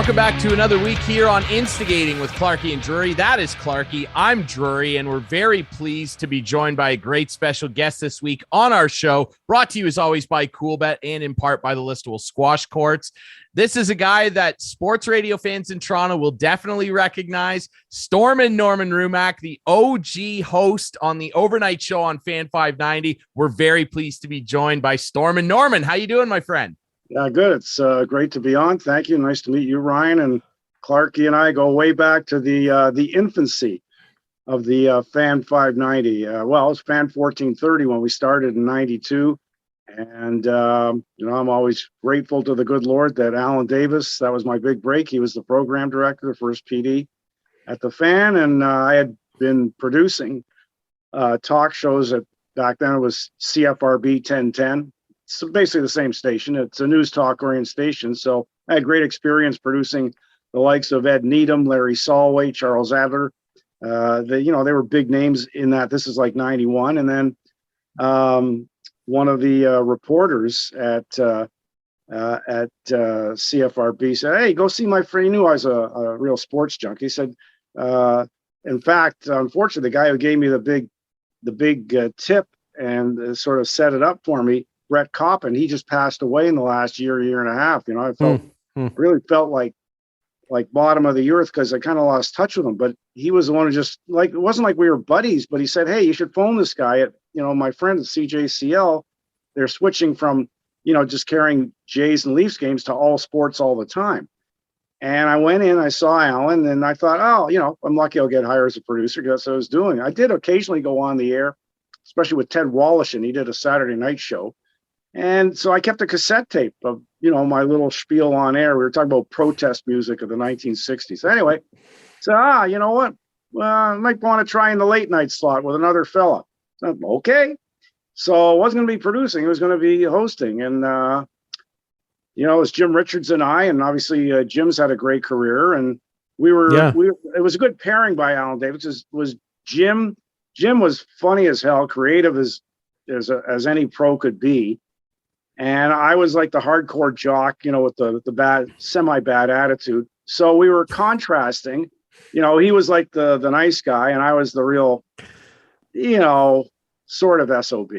Welcome back to another week here on Instigating with Clarkie and Drury. That is Clarkie. I'm Drury, and we're very pleased to be joined by a great special guest this week on our show, brought to you as always by CoolBet and in part by the Listowel Squash Courts. This is a guy that sports radio fans in Toronto will definitely recognize. Stormin' Norman Rumack, the OG host on the overnight show on Fan 590. We're very pleased to be joined by Stormin' Norman. How you doing, my friend? Yeah, good. It's great to be on. Thank you. Nice to meet you, Ryan. And Clarkie and I go way back to the infancy of the Fan 590. It was Fan 1430 when we started in 92. And, I'm always grateful to the good Lord that Alan Davis, that was my big break. He was the program director, the first PD at the Fan. And I had been producing talk shows back then it was CFRB 1010. It's basically the same station. It's a news talk oriented station. So I had great experience producing the likes of Ed Needham, Larry Solway, Charles Adler. They were big names in that. This is like 91. And then one of the reporters at CFRB said, "Hey, go see my friend." He knew I was a real sports junkie. He said, in fact, unfortunately, the guy who gave me the big tip and sort of set it up for me, Brett Coppin, he just passed away in the last year and a half. I really felt like bottom of the earth because I kind of lost touch with him. But he was the one who just it wasn't like we were buddies, but he said, "Hey, you should phone this guy at, my friend at CJCL. They're switching from, just carrying Jays and Leafs games to all sports all the time." And I went in, I saw Alan, and I thought, I'm lucky I'll get hired as a producer because that's what I was doing. I did occasionally go on the air, especially with Ted Wallish, and he did a Saturday night show. And so I kept a cassette tape of, my little spiel on air. We were talking about protest music of the 1960s. Anyway, so, you know what? Well, I might want to try in the late night slot with another fella. So, okay. So I wasn't going to be producing. It was going to be hosting. And, it was Jim Richards and I. And obviously Jim's had a great career. And it was a good pairing by Alan Davis. Was Jim. Jim was funny as hell, creative as any pro could be. And I was like the hardcore jock, with the bad, semi-bad attitude. So we were contrasting. He was like the nice guy, and I was the real, sort of SOB.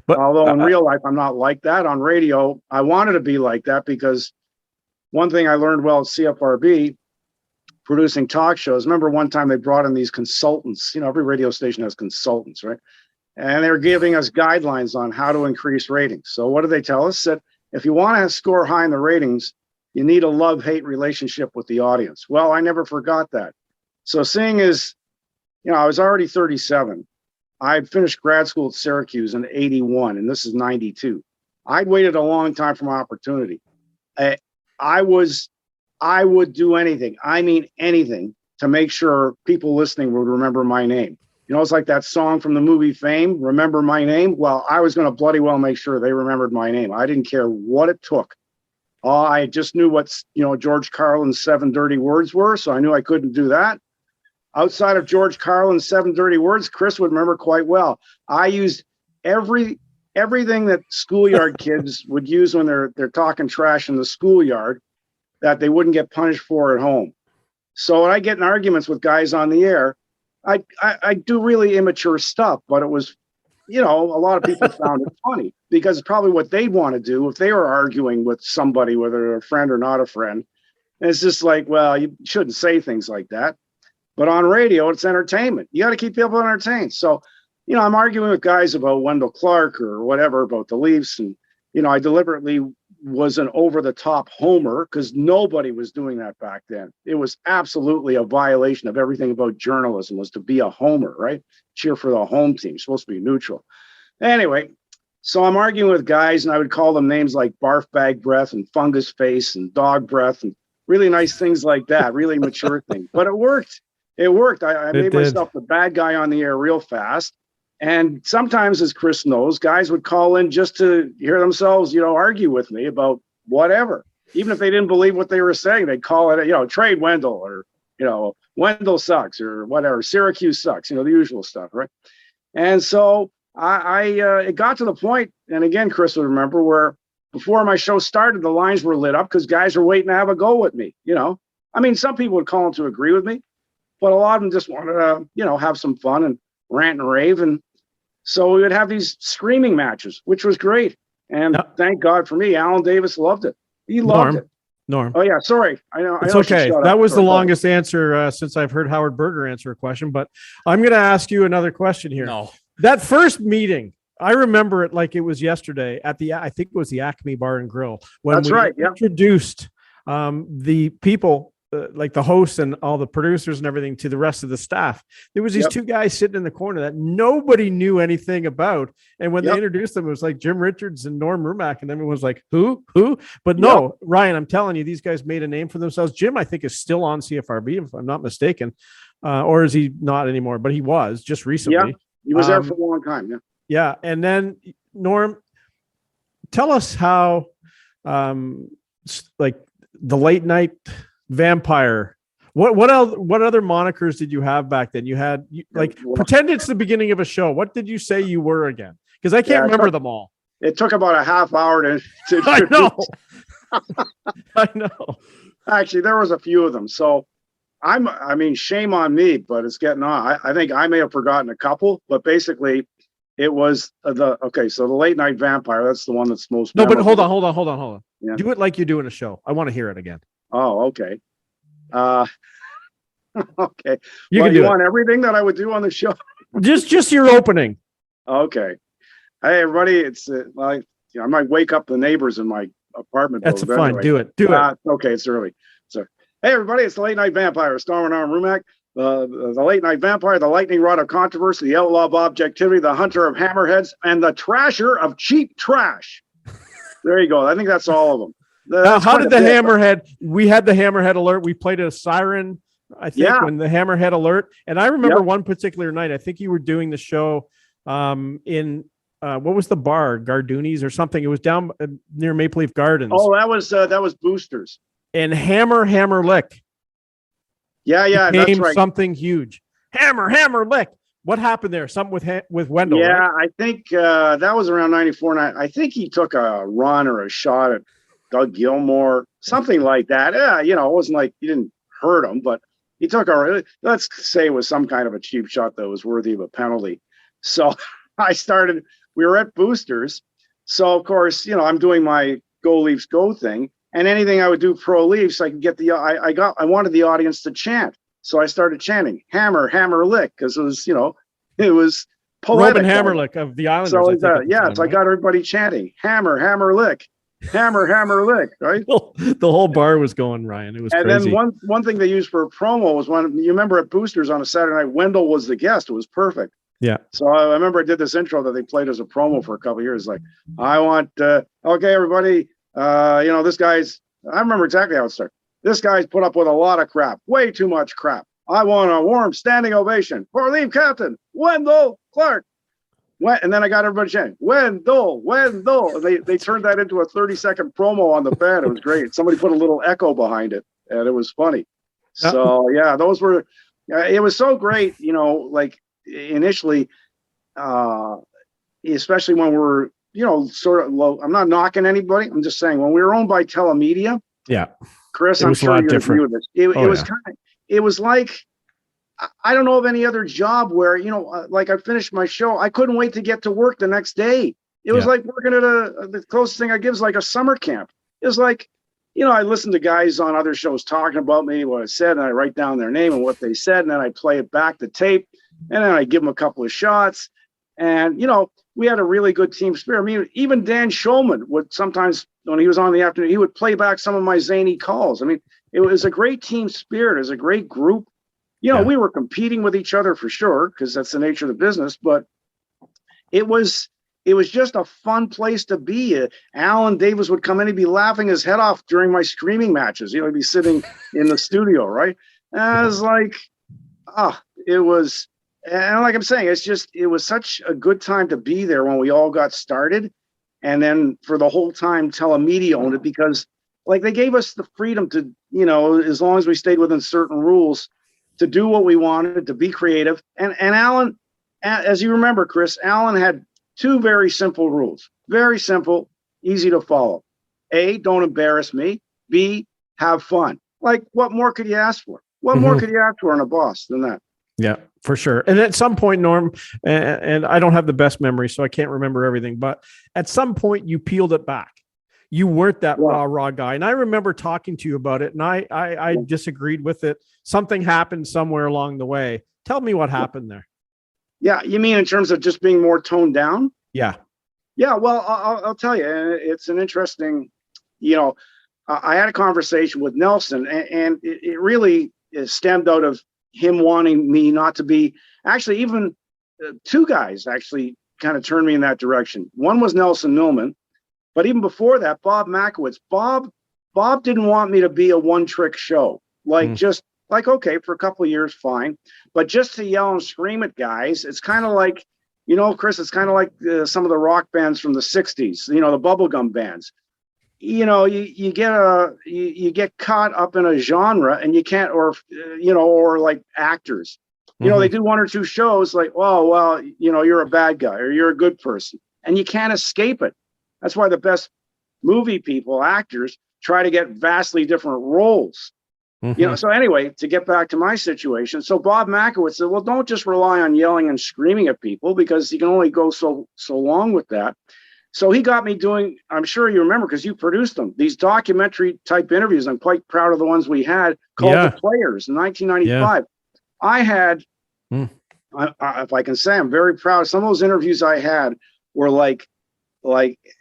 But although in real life, I'm not like that. On radio, I wanted to be like that because one thing I learned well at CFRB, producing talk shows. Remember one time they brought in these consultants. Every radio station has consultants, right? And they were giving us guidelines on how to increase ratings. So what did they tell us? That if you want to score high in the ratings, you need a love-hate relationship with the audience. Well, I never forgot that. So seeing as, I was already 37. I'd finished grad school at Syracuse in 81, and this is 92. I'd waited a long time for my opportunity. I would do anything. I mean, anything to make sure people listening would remember my name. It's like that song from the movie Fame, Remember My Name. Well, I was going to bloody well make sure they remembered my name. I didn't care what it took. I just knew what, George Carlin's 7 Dirty Words were, so I knew I couldn't do that. Outside of George Carlin's 7 Dirty Words, Chris would remember quite well. I used everything that schoolyard kids would use when they're talking trash in the schoolyard that they wouldn't get punished for at home. So when I get in arguments with guys on the air, I do really immature stuff, but it was, a lot of people found it funny because it's probably what they'd want to do if they were arguing with somebody, whether they're a friend or not a friend. And it's just like, well, you shouldn't say things like that. But on radio, it's entertainment. You got to keep people entertained. So, I'm arguing with guys about Wendell Clark or whatever about the Leafs. And, I deliberately was an over-the-top homer because nobody was doing that back then. It was absolutely a violation of everything about journalism was to be a homer, right? Cheer for the home team, supposed to be neutral. Anyway, so I'm arguing with guys, and I would call them names like barf bag breath and fungus face and dog breath and really nice things like that, really mature things. But it worked. It worked. I made myself the bad guy on the air real fast. And sometimes, as Chris knows, guys would call in just to hear themselves, argue with me about whatever. Even if they didn't believe what they were saying, they'd call it, trade Wendell or, Wendell sucks or whatever. Syracuse sucks, the usual stuff, right? And so it got to the point, and again, Chris would remember, where before my show started, the lines were lit up because guys were waiting to have a go with me. I mean, some people would call in to agree with me, but a lot of them just wanted to, have some fun and rant and rave. And so we would have these screaming matches, which was great. And thank God for me, Alan Davis loved it. He loved it. Norm. Oh, yeah. Sorry. I know. It's okay. That was the longest answer since I've heard Howard Berger answer a question, but I'm going to ask you another question here. No. That first meeting, I remember it like it was yesterday at I think it was the Acme Bar and Grill when introduced the people, like the hosts and all the producers and everything, to the rest of the staff. There was these two guys sitting in the corner that nobody knew anything about. And when they introduced them, it was like Jim Richards and Norm Rumack. And everyone was like, who? But no, Ryan, I'm telling you, these guys made a name for themselves. Jim, I think, is still on CFRB, if I'm not mistaken. Or is he not anymore? But he was just recently. Yeah, he was there for a long time. Yeah. Yeah. And then, Norm, tell us how, like, the late night vampire. What other monikers did you have back then? You had pretend it's the beginning of a show. What did you say you were again? Because I can't remember them all. It took about a half hour to I know. I know. Actually, there was a few of them. So I mean, shame on me, but it's getting on. I think I may have forgotten a couple, but basically it was so the late night vampire. That's the one that's most memorable. But hold on. Yeah. Do it like you're doing a show. I want to hear it again. Oh, okay. Okay. You want everything that I would do on the show? just your opening. Okay. Hey, everybody. It's I might wake up the neighbors in my apartment. That's fine. Anyway. Do it. Okay. It's early. So, hey, everybody. It's the late night vampire. Starring Arm Rumack. The late night vampire, the lightning rod of controversy, the outlaw of objectivity, the hunter of hammerheads, and the trasher of cheap trash. There you go. I think that's all of them. Now, how did the hammerhead? We had the hammerhead alert. We played a siren, I think, when the hammerhead alert. And I remember one particular night. I think you were doing the show in what was the bar, Garduni's or something? It was down near Maple Leaf Gardens. Oh, that was Boosters. And Hammer Lick. Yeah, that's right. Something huge. Hammer Lick. What happened there? Something with Wendell. Yeah, right? I think that was around 94. I think he took a run or a shot at Doug Gilmore, something like that. Yeah, it wasn't like he didn't hurt him, but he took let's say it was some kind of a cheap shot that was worthy of a penalty. So we were at Boosters. So of course, I'm doing my Go Leafs Go thing, and anything I would do pro Leafs, I could get I wanted the audience to chant. So I started chanting Hammer Lick, because it was poetic. Robin Hammerlick of the Islanders. So so I got everybody chanting Hammer Lick. Hammer Lick, right? The whole bar was going, Ryan. It was crazy. And then one thing they used for a promo was when you remember at Boosters on a Saturday night, Wendell was the guest. It was perfect. Yeah. So I remember I did this intro that they played as a promo for a couple of years. Like, I want, okay, everybody, this guy's, I remember exactly how it started. This guy's put up with a lot of crap, way too much crap. I want a warm standing ovation for Leaf Captain Wendell Clark. And then I got everybody chanting, Wendell. They turned that into a 30-second promo on the band. It was great. Somebody put a little echo behind it, and it was funny. So, those were, it was so great, like initially, especially when we're, sort of low. I'm not knocking anybody. I'm just saying when we were owned by Telemedia. Yeah. Chris, I'm sure you agree with this. It was like, I don't know of any other job where, like I finished my show, I couldn't wait to get to work the next day. It was like working at the closest thing I give is like a summer camp. It was like, I listen to guys on other shows talking about me, what I said, and I write down their name and what they said, and then I play it back to tape, and then I give them a couple of shots. And, we had a really good team spirit. I mean, even Dan Schulman would sometimes, when he was on the afternoon, he would play back some of my zany calls. I mean, it was a great team spirit. It was a great group. We were competing with each other for sure, because that's the nature of the business, but it was just a fun place to be. Alan Davis would come in, he'd be laughing his head off during my screaming matches. He'd be sitting in the studio, right? And I was like, it was, and like I'm saying, it was such a good time to be there when we all got started. And then for the whole time, Telemedia owned it, because like they gave us the freedom to, as long as we stayed within certain rules, to do what we wanted, to be creative. And Alan, as you remember, Chris, Alan had two very simple rules, very simple, easy to follow. A, don't embarrass me. B, have fun. Like, what more could you ask for? What more could you ask for in a boss than that? Yeah, for sure. And at some point, Norm, and I don't have the best memory, so I can't remember everything, but at some point you peeled it back. You weren't that raw guy. And I remember talking to you about it, and I disagreed with it. Something happened somewhere along the way. Tell me what happened there. Yeah, you mean in terms of just being more toned down? Yeah. Yeah, well, I'll tell you, it's an interesting, I had a conversation with Nelson, and it really stemmed out of him wanting me not to be, actually, even two guys actually kind of turned me in that direction. One was Nelson Millman, but even before that, Bob Makowitz. Bob didn't want me to be a one-trick show. Okay, for a couple of years, fine. But just to yell and scream at guys, it's kind of like, Chris, it's kind of like some of the rock bands from the 60s, the bubblegum bands. You get caught up in a genre and you can't, or like actors, they do one or two shows like, oh, well, you're a bad guy or you're a good person and you can't escape it. That's why the best movie people, actors, try to get vastly different roles. So anyway, to get back to my situation, so Bob Makowitz said, well, don't just rely on yelling and screaming at people because you can only go so long with that. So he got me doing, I'm sure you remember because you produced them, these documentary type interviews. I'm quite proud of the ones we had called The Players in 1995. I had, if I can say, I'm very proud. Some of those interviews I had were like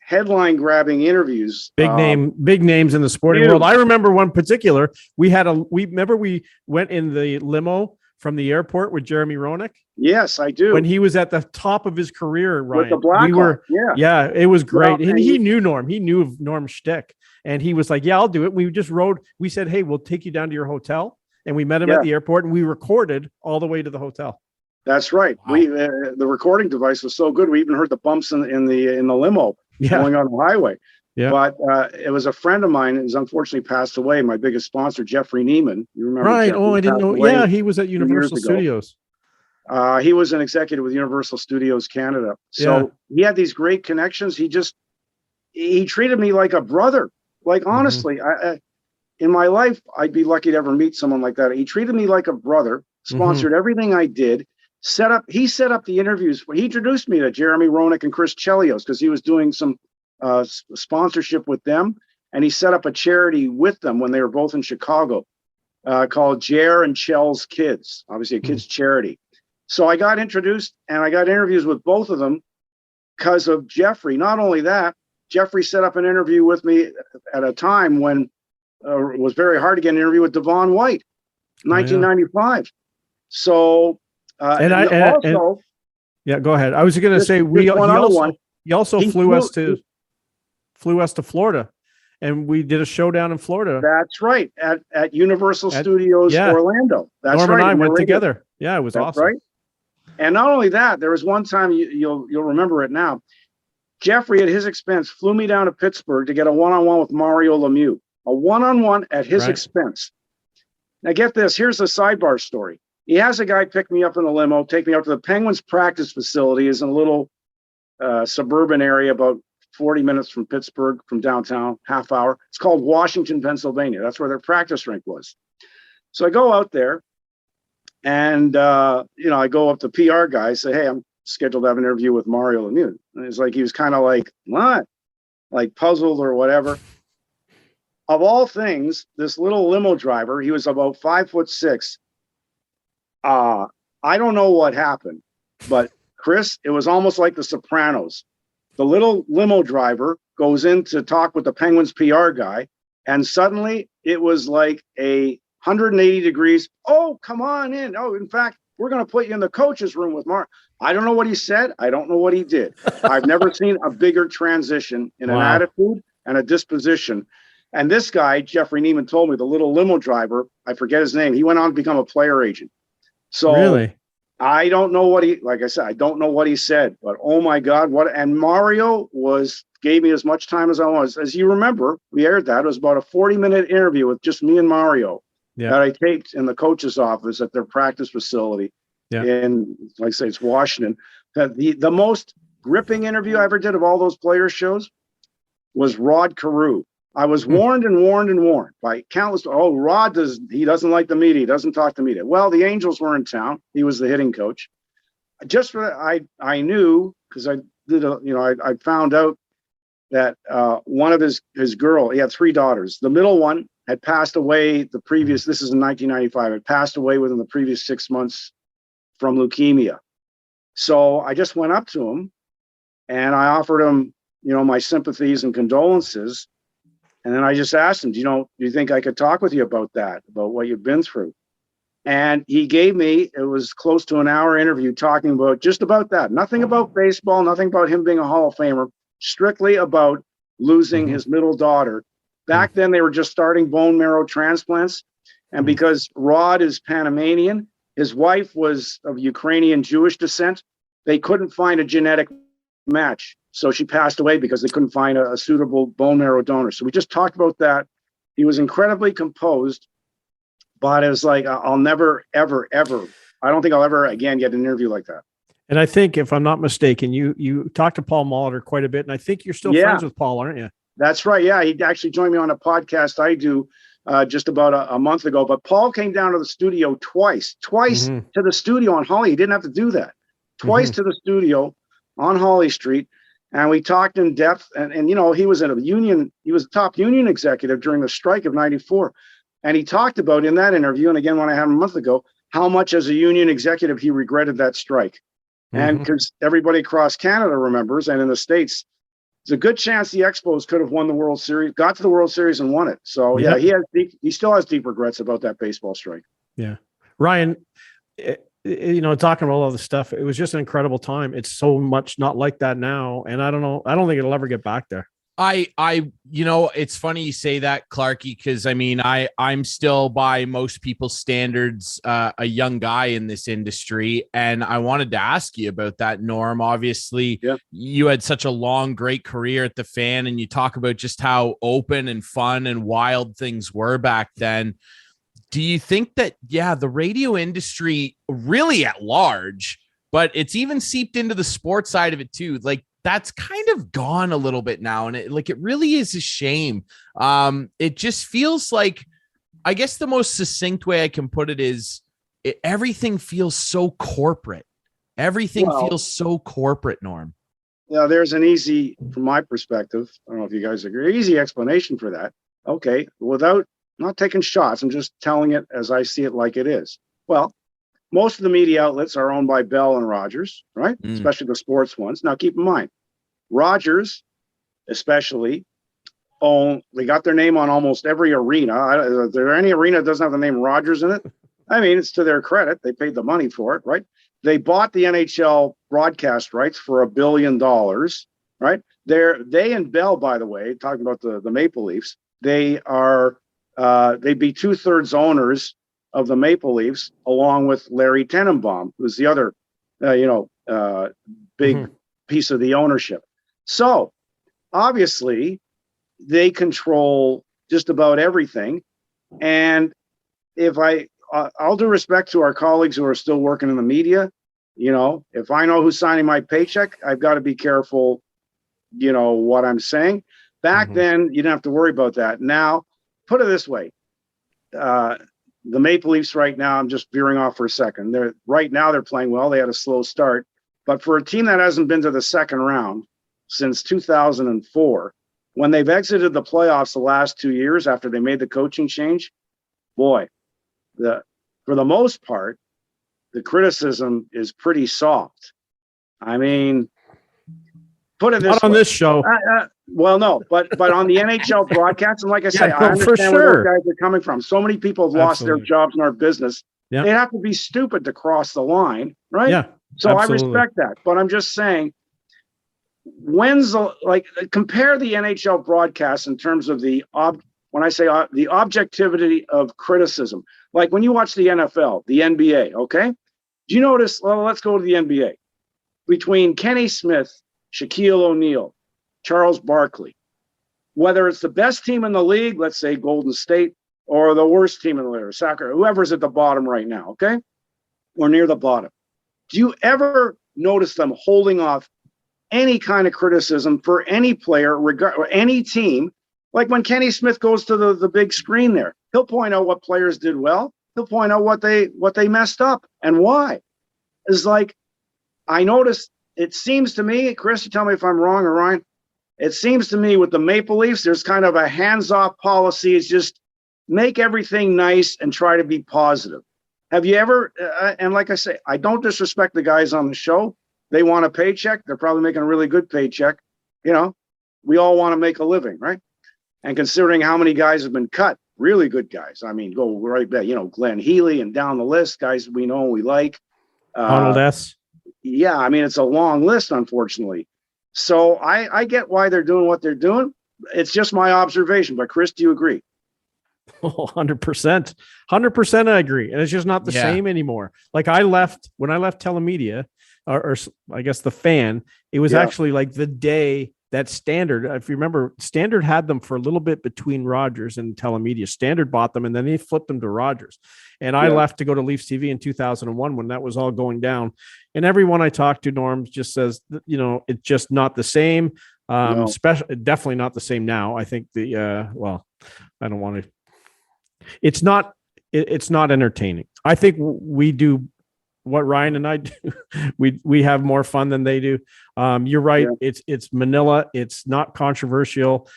headline grabbing interviews. Big names in the sporting world. I remember one particular. We went in the limo from the airport with Jeremy Roenick. Yes, I do. When he was at the top of his career, Ryan. With the Blackhawks. It was great. And he knew Norm. He knew Norm's shtick. And he was like, yeah, I'll do it. We just rode. We said, hey, we'll take you down to your hotel. And we met him at the airport and we recorded all the way to the hotel. That's right. Wow. The recording device was so good. We even heard the bumps in the limo going on the highway. Yeah. But it was a friend of mine who's unfortunately passed away. My biggest sponsor, Jeffrey Neiman. You remember? Right. Oh, I didn't know. Yeah, he was at Universal Studios. He was an executive with Universal Studios Canada. So he had these great connections. He treated me like a brother. Like, honestly, in my life, I'd be lucky to ever meet someone like that. He treated me like a brother, sponsored everything I did. He set up the interviews. He introduced me to Jeremy Roenick and Chris Chelios because he was doing some sponsorship with them, and he set up a charity with them when they were both in Chicago called Jer and Chell's Kids, obviously a kids charity. So I got introduced and I got interviews with both of them because of Jeffrey. Not only that, Jeffrey set up an interview with me at a time when it was very hard to get an interview with Devon White, 1995. So go ahead. I was going to say he also flew us to Florida, and we did a show down in Florida. That's right, at Universal Studios Orlando. That's Norm right. And I went together. Yeah, it was awesome. Right. And not only that, there was one time you'll remember it now. Jeffrey, at his expense, flew me down to Pittsburgh to get a one-on-one with Mario Lemieux. A one-on-one at his expense. Now get this. Here's the sidebar story. He has a guy pick me up in a limo, take me out to the Penguins practice facility. Is in a little suburban area about 40 minutes from Pittsburgh, from downtown, half hour. It's called Washington, Pennsylvania. That's where their practice rink was. So I go out there and, I go up to PR guy, say, hey, I'm scheduled to have an interview with Mario Lemieux. And it's like, he was kind of like, what? Like puzzled or whatever. Of all things, this little limo driver, he was about 5'6". I don't know what happened, but Chris, it was almost like The Sopranos. The little limo driver goes in to talk with the Penguins PR guy, and suddenly it was like 180 degrees. Oh, come on in. Oh, in fact, we're going to put you in the coach's room with Mark. I don't know what he said. I don't know what he did. I've never seen a bigger transition in an attitude and a disposition. And this guy, Jeffrey Neiman, told me, the little limo driver, I forget his name, he went on to become a player agent. So really? I don't know what I don't know what he said, but oh my God, and Mario gave me as much time as I was. As you remember, we aired that. It was about a 40-minute interview with just me and Mario that I taped in the coach's office at their practice facility in, like I say, it's Washington. The most gripping interview I ever did of all those player shows was Rod Carew. I was warned and warned and warned by countless. Oh, he doesn't like the media. He doesn't talk to media. Well, the Angels were in town. He was the hitting coach. Just for I knew, because I did I found out that one of his girl, he had 3 daughters. The middle one had passed away this is in 1995, had passed away within the previous 6 months from leukemia. So I just went up to him and I offered him, my sympathies and condolences. And then I just asked him, do you think I could talk with you about that, about what you've been through? And he gave me, it was close to an hour interview talking about just about that. Nothing about baseball, nothing about him being a Hall of Famer, strictly about losing his middle daughter. Back then, they were just starting bone marrow transplants. And because Rod is Panamanian, his wife was of Ukrainian Jewish descent, they couldn't find a genetic match. So she passed away because they couldn't find a suitable bone marrow donor. So we just talked about that. He was incredibly composed. But it was like, I'll never, ever, ever, I don't think I'll ever again get an interview like that. And I think, if I'm not mistaken, you talked to Paul Molitor quite a bit, and I think you're still friends with Paul, aren't you? That's right. Yeah, he actually joined me on a podcast I do just about a month ago. But Paul came down to the studio twice to the studio on Holly. He didn't have to do that. Twice to the studio on Holly Street. And we talked in depth. And he was in a union. He was a top union executive during the strike of 94. And he talked about in that interview, and again, when I had him a month ago, how much as a union executive he regretted that strike. And because everybody across Canada remembers, and in the States, there's a good chance the Expos could have won the World Series, got to the World Series and won it. So he still has deep regrets about that baseball strike. Yeah. Ryan, talking about all this stuff, it was just an incredible time. It's so much not like that now. And I don't know. I don't think it'll ever get back there. It's funny you say that, Clarky, because I'm still, by most people's standards, a young guy in this industry. And I wanted to ask you about that, Norm. Obviously, you had such a long, great career at the Fan, and you talk about just how open and fun and wild things were back then. Do you think that, the radio industry really at large, but it's even seeped into the sports side of it too, like, that's kind of gone a little bit now. And it really is a shame. It just feels like, I guess the most succinct way I can put it is everything feels so corporate. Everything feels so corporate, Norm. Yeah, there's an easy, from my perspective, I don't know if you guys agree, easy explanation for that. Okay, without not taking shots, I'm just telling it as I see it like it is. Well, most of the media outlets are owned by Bell and Rogers, right? Especially the sports ones. Now, keep in mind, Rogers, especially, they got their name on almost every arena. Is there any arena that doesn't have the name Rogers in it? I mean, it's to their credit. They paid the money for it, right? They bought the NHL broadcast rights for $1 billion, right? They and Bell, by the way, talking about the Maple Leafs, they'd be 2/3 owners of the Maple Leafs, along with Larry Tenenbaum, who's the other, big piece of the ownership. So obviously they control just about everything. And if I'll do respect to our colleagues who are still working in the media, if I know who's signing my paycheck, I've got to be careful, what I'm saying. Back then, you didn't have to worry about that. Now, put it this way. The Maple Leafs right now, I'm just veering off for a second. They're playing well. They had a slow start. But for a team that hasn't been to the second round since 2004, when they've exited the playoffs the last 2 years after they made the coaching change, boy, for the most part, the criticism is pretty soft. I mean, put it this way. Not on this show. Well, no, but on the NHL broadcast, and like I say, I understand where those guys are coming from. So many people have lost their jobs in our business. Yeah. They have to be stupid to cross the line, right? Yeah. So I respect that, but I'm just saying, compare the NHL broadcast in terms of the objectivity of criticism. Like when you watch the NFL, the NBA, okay? Do you notice? Well, let's go to the NBA. Between Kenny Smith, Shaquille O'Neal, Charles Barkley, whether it's the best team in the league, let's say Golden State, or the worst team in the league, Sacramento, whoever's at the bottom right now, okay? Or near the bottom. Do you ever notice them holding off any kind of criticism for any player, or any team, Like when Kenny Smith goes to the big screen there, he'll point out what players did well. He'll point out what they messed up and why. It's like, I noticed, it seems to me, Chris, you tell me if I'm wrong or Ryan, it seems to me with the Maple Leafs, there's kind of a hands-off policy. It's just make everything nice and try to be positive. Have you ever, and like I say, I don't disrespect the guys on the show. They want a paycheck. They're probably making a really good paycheck. You know, we all want to make a living, right? And considering how many guys have been cut, really good guys. I mean, go right back, Glenn Healy and down the list, guys we know and we like. Arnold S. Yeah, I mean, it's a long list, unfortunately. So I get why they're doing what they're doing. It's just my observation. But Chris, do you agree? Oh, 100%. 100% I agree. And it's just not the same anymore. Like when I left Telemedia, or I guess the Fan, it was actually like the day that Standard, if you remember, Standard had them for a little bit between Rogers and Telemedia. Standard bought them and then they flipped them to Rogers. And I left to go to Leafs TV in 2001 when that was all going down. And everyone I talked to, Norm, just says, it's just not the same. Definitely not the same now. I think I don't want to. It's not entertaining. I think we do what Ryan and I do. We have more fun than they do. You're right. Yeah. It's Manila. It's not controversial.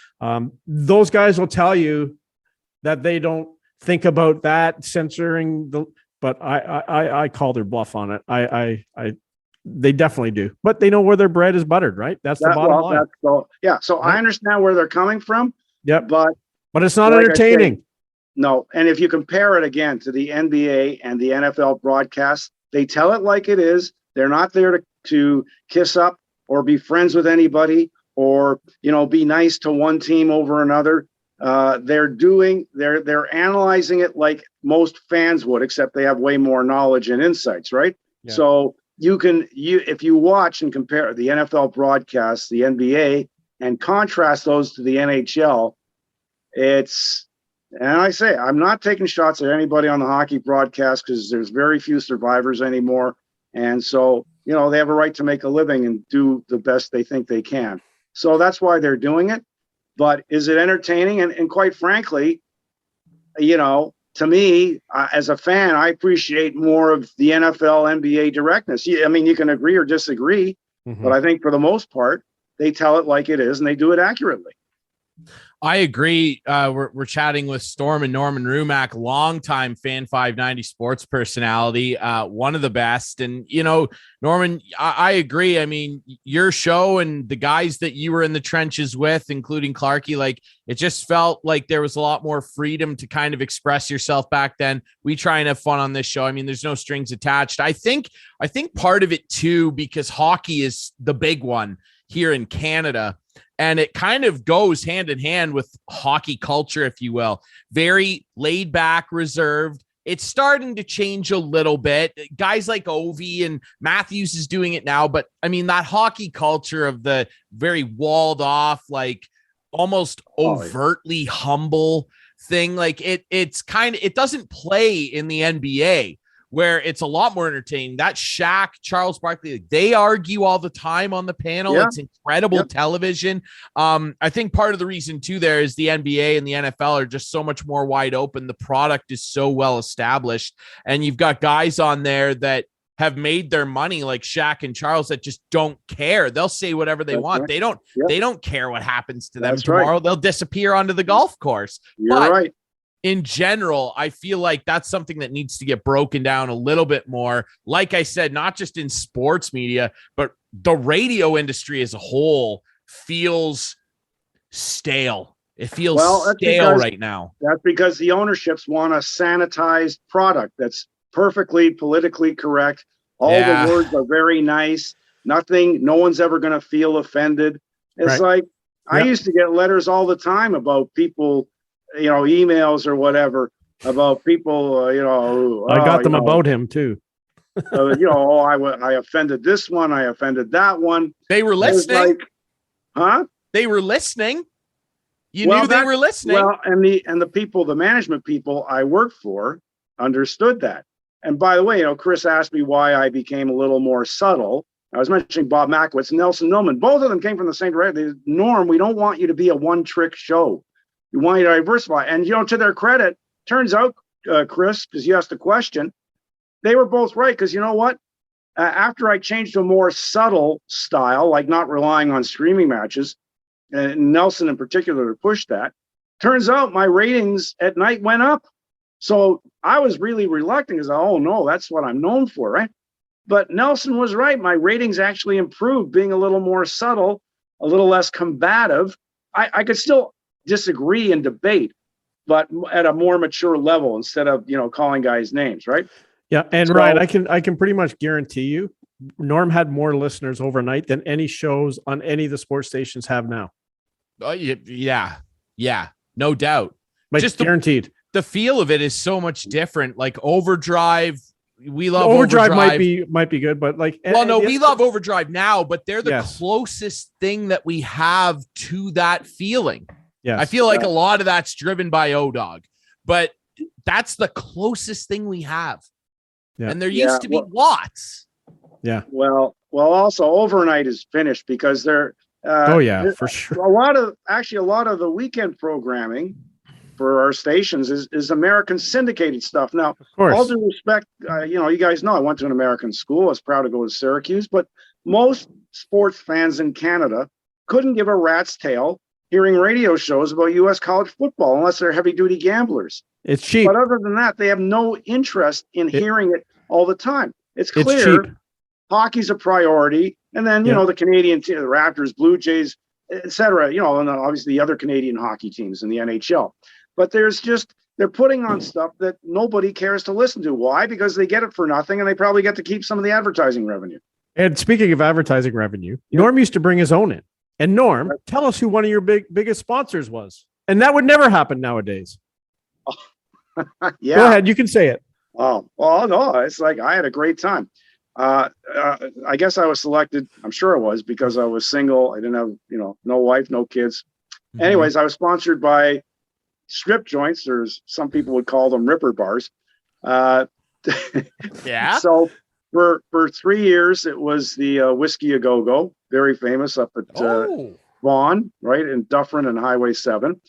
Those guys will tell you that they don't think about that censoring but I call their bluff on it. They definitely do, but they know where their bread is buttered, right? That's the bottom line. So I understand where they're coming from. Yep. But it's not entertaining. No. And if you compare it again to the NBA and the NFL broadcasts, they tell it like it is. They're not there to kiss up or be friends with anybody or, be nice to one team over another. They're analyzing it like most fans would, except they have way more knowledge and insights, right? Yeah. So if you watch and compare the NFL broadcasts, the NBA, and contrast those to the NHL, and I say, I'm not taking shots at anybody on the hockey broadcast because there's very few survivors anymore. And so, they have a right to make a living and do the best they think they can. So that's why they're doing it. But is it entertaining? And quite frankly, to me, as a fan, I appreciate more of the NFL, NBA directness. I mean, you can agree or disagree, but I think for the most part, they tell it like it is and they do it accurately. I agree. We're chatting with Storm and Norman Rumack, longtime Fan 590 sports personality, one of the best. And, Norman, I agree. I mean, your show and the guys that you were in the trenches with, including Clarkie, like it just felt like there was a lot more freedom to kind of express yourself back then. We try and have fun on this show. I mean, there's no strings attached. I think part of it too, because hockey is the big one here in Canada. And it kind of goes hand in hand with hockey culture, if you will. Very laid back, reserved. It's starting to change a little bit. Guys like Ovi and Matthews is doing it now. But I mean, that hockey culture of the very walled off, like almost overtly humble thing. Like it doesn't play in the NBA, where it's a lot more entertaining. That Shaq, Charles Barkley, they argue all the time on the panel. Yeah. It's incredible television. I think part of the reason too there is the NBA and the NFL are just so much more wide open. The product is so well established, and you've got guys on there that have made their money, like Shaq and Charles, that just don't care. They'll say whatever they want. Right. They don't care what happens to them tomorrow. Right. They'll disappear onto the golf course. You're right. In general, I feel like that's something that needs to get broken down a little bit more. Like I said, not just in sports media, but the radio industry as a whole feels stale. It feels stale right now. That's because the ownerships want a sanitized product that's perfectly politically correct. All the words are very nice. No one's ever going to feel offended. It's like, I used to get letters all the time about people, emails or whatever about people, I got them about him too. I offended this one. I offended that one. They were listening. Huh? They were listening. You knew they were listening. Well, and the management people I worked for understood that. And by the way, Chris asked me why I became a little more subtle. I was mentioning Bob Makowitz and Nelson Millman. Both of them came from the same direction. Norm, we don't want you to be a one-trick show. You want to diversify. And, to their credit, turns out, Chris, because you asked the question, they were both right. Because you know what? After I changed to a more subtle style, like not relying on streaming matches, and Nelson in particular pushed that, turns out my ratings at night went up. So I was really reluctant because, oh no, that's what I'm known for, right? But Nelson was right. My ratings actually improved, being a little more subtle, a little less combative. I could still disagree and debate, but at a more mature level instead of, calling guys names, right? Yeah. And so, Ryan, I can pretty much guarantee you Norm had more listeners overnight than any shows on any of the sports stations have now. Yeah. No doubt. Like, just guaranteed. The feel of it is so much different. Like Overdrive, we love Overdrive. Might be good, but like, we love Overdrive now, but they're the closest thing that we have to that feeling. Yeah, I feel like a lot of that's driven by O-Dog, but that's the closest thing we have. Yeah. And there used to be Watts. Yeah. Well, also Overnight is finished because they're for sure. A lot of the weekend programming for our stations is American syndicated stuff. Now, all due respect, you guys know I went to an American school. I was proud to go to Syracuse, but most sports fans in Canada couldn't give a rat's tail hearing radio shows about U.S. college football unless they're heavy-duty gamblers. It's cheap. But other than that, they have no interest in hearing it all the time. It's clear hockey's a priority. And then, the Canadian team, the Raptors, Blue Jays, et cetera, and obviously the other Canadian hockey teams in the NHL. But they're putting on stuff that nobody cares to listen to. Why? Because they get it for nothing and they probably get to keep some of the advertising revenue. And speaking of advertising revenue, Norm used to bring his own in. And Norm, tell us who one of your biggest sponsors was. And that would never happen nowadays. Yeah. Go ahead. You can say it. Oh, well, no, it's like I had a great time. I guess I was selected. I'm sure I was because I was single. I didn't have, no wife, no kids. Mm-hmm. Anyways, I was sponsored by strip joints, or some people would call them ripper bars. Yeah. So for 3 years, it was the Whiskey A Go-Go, very famous up at Vaughan, right, in Dufferin and Highway 7.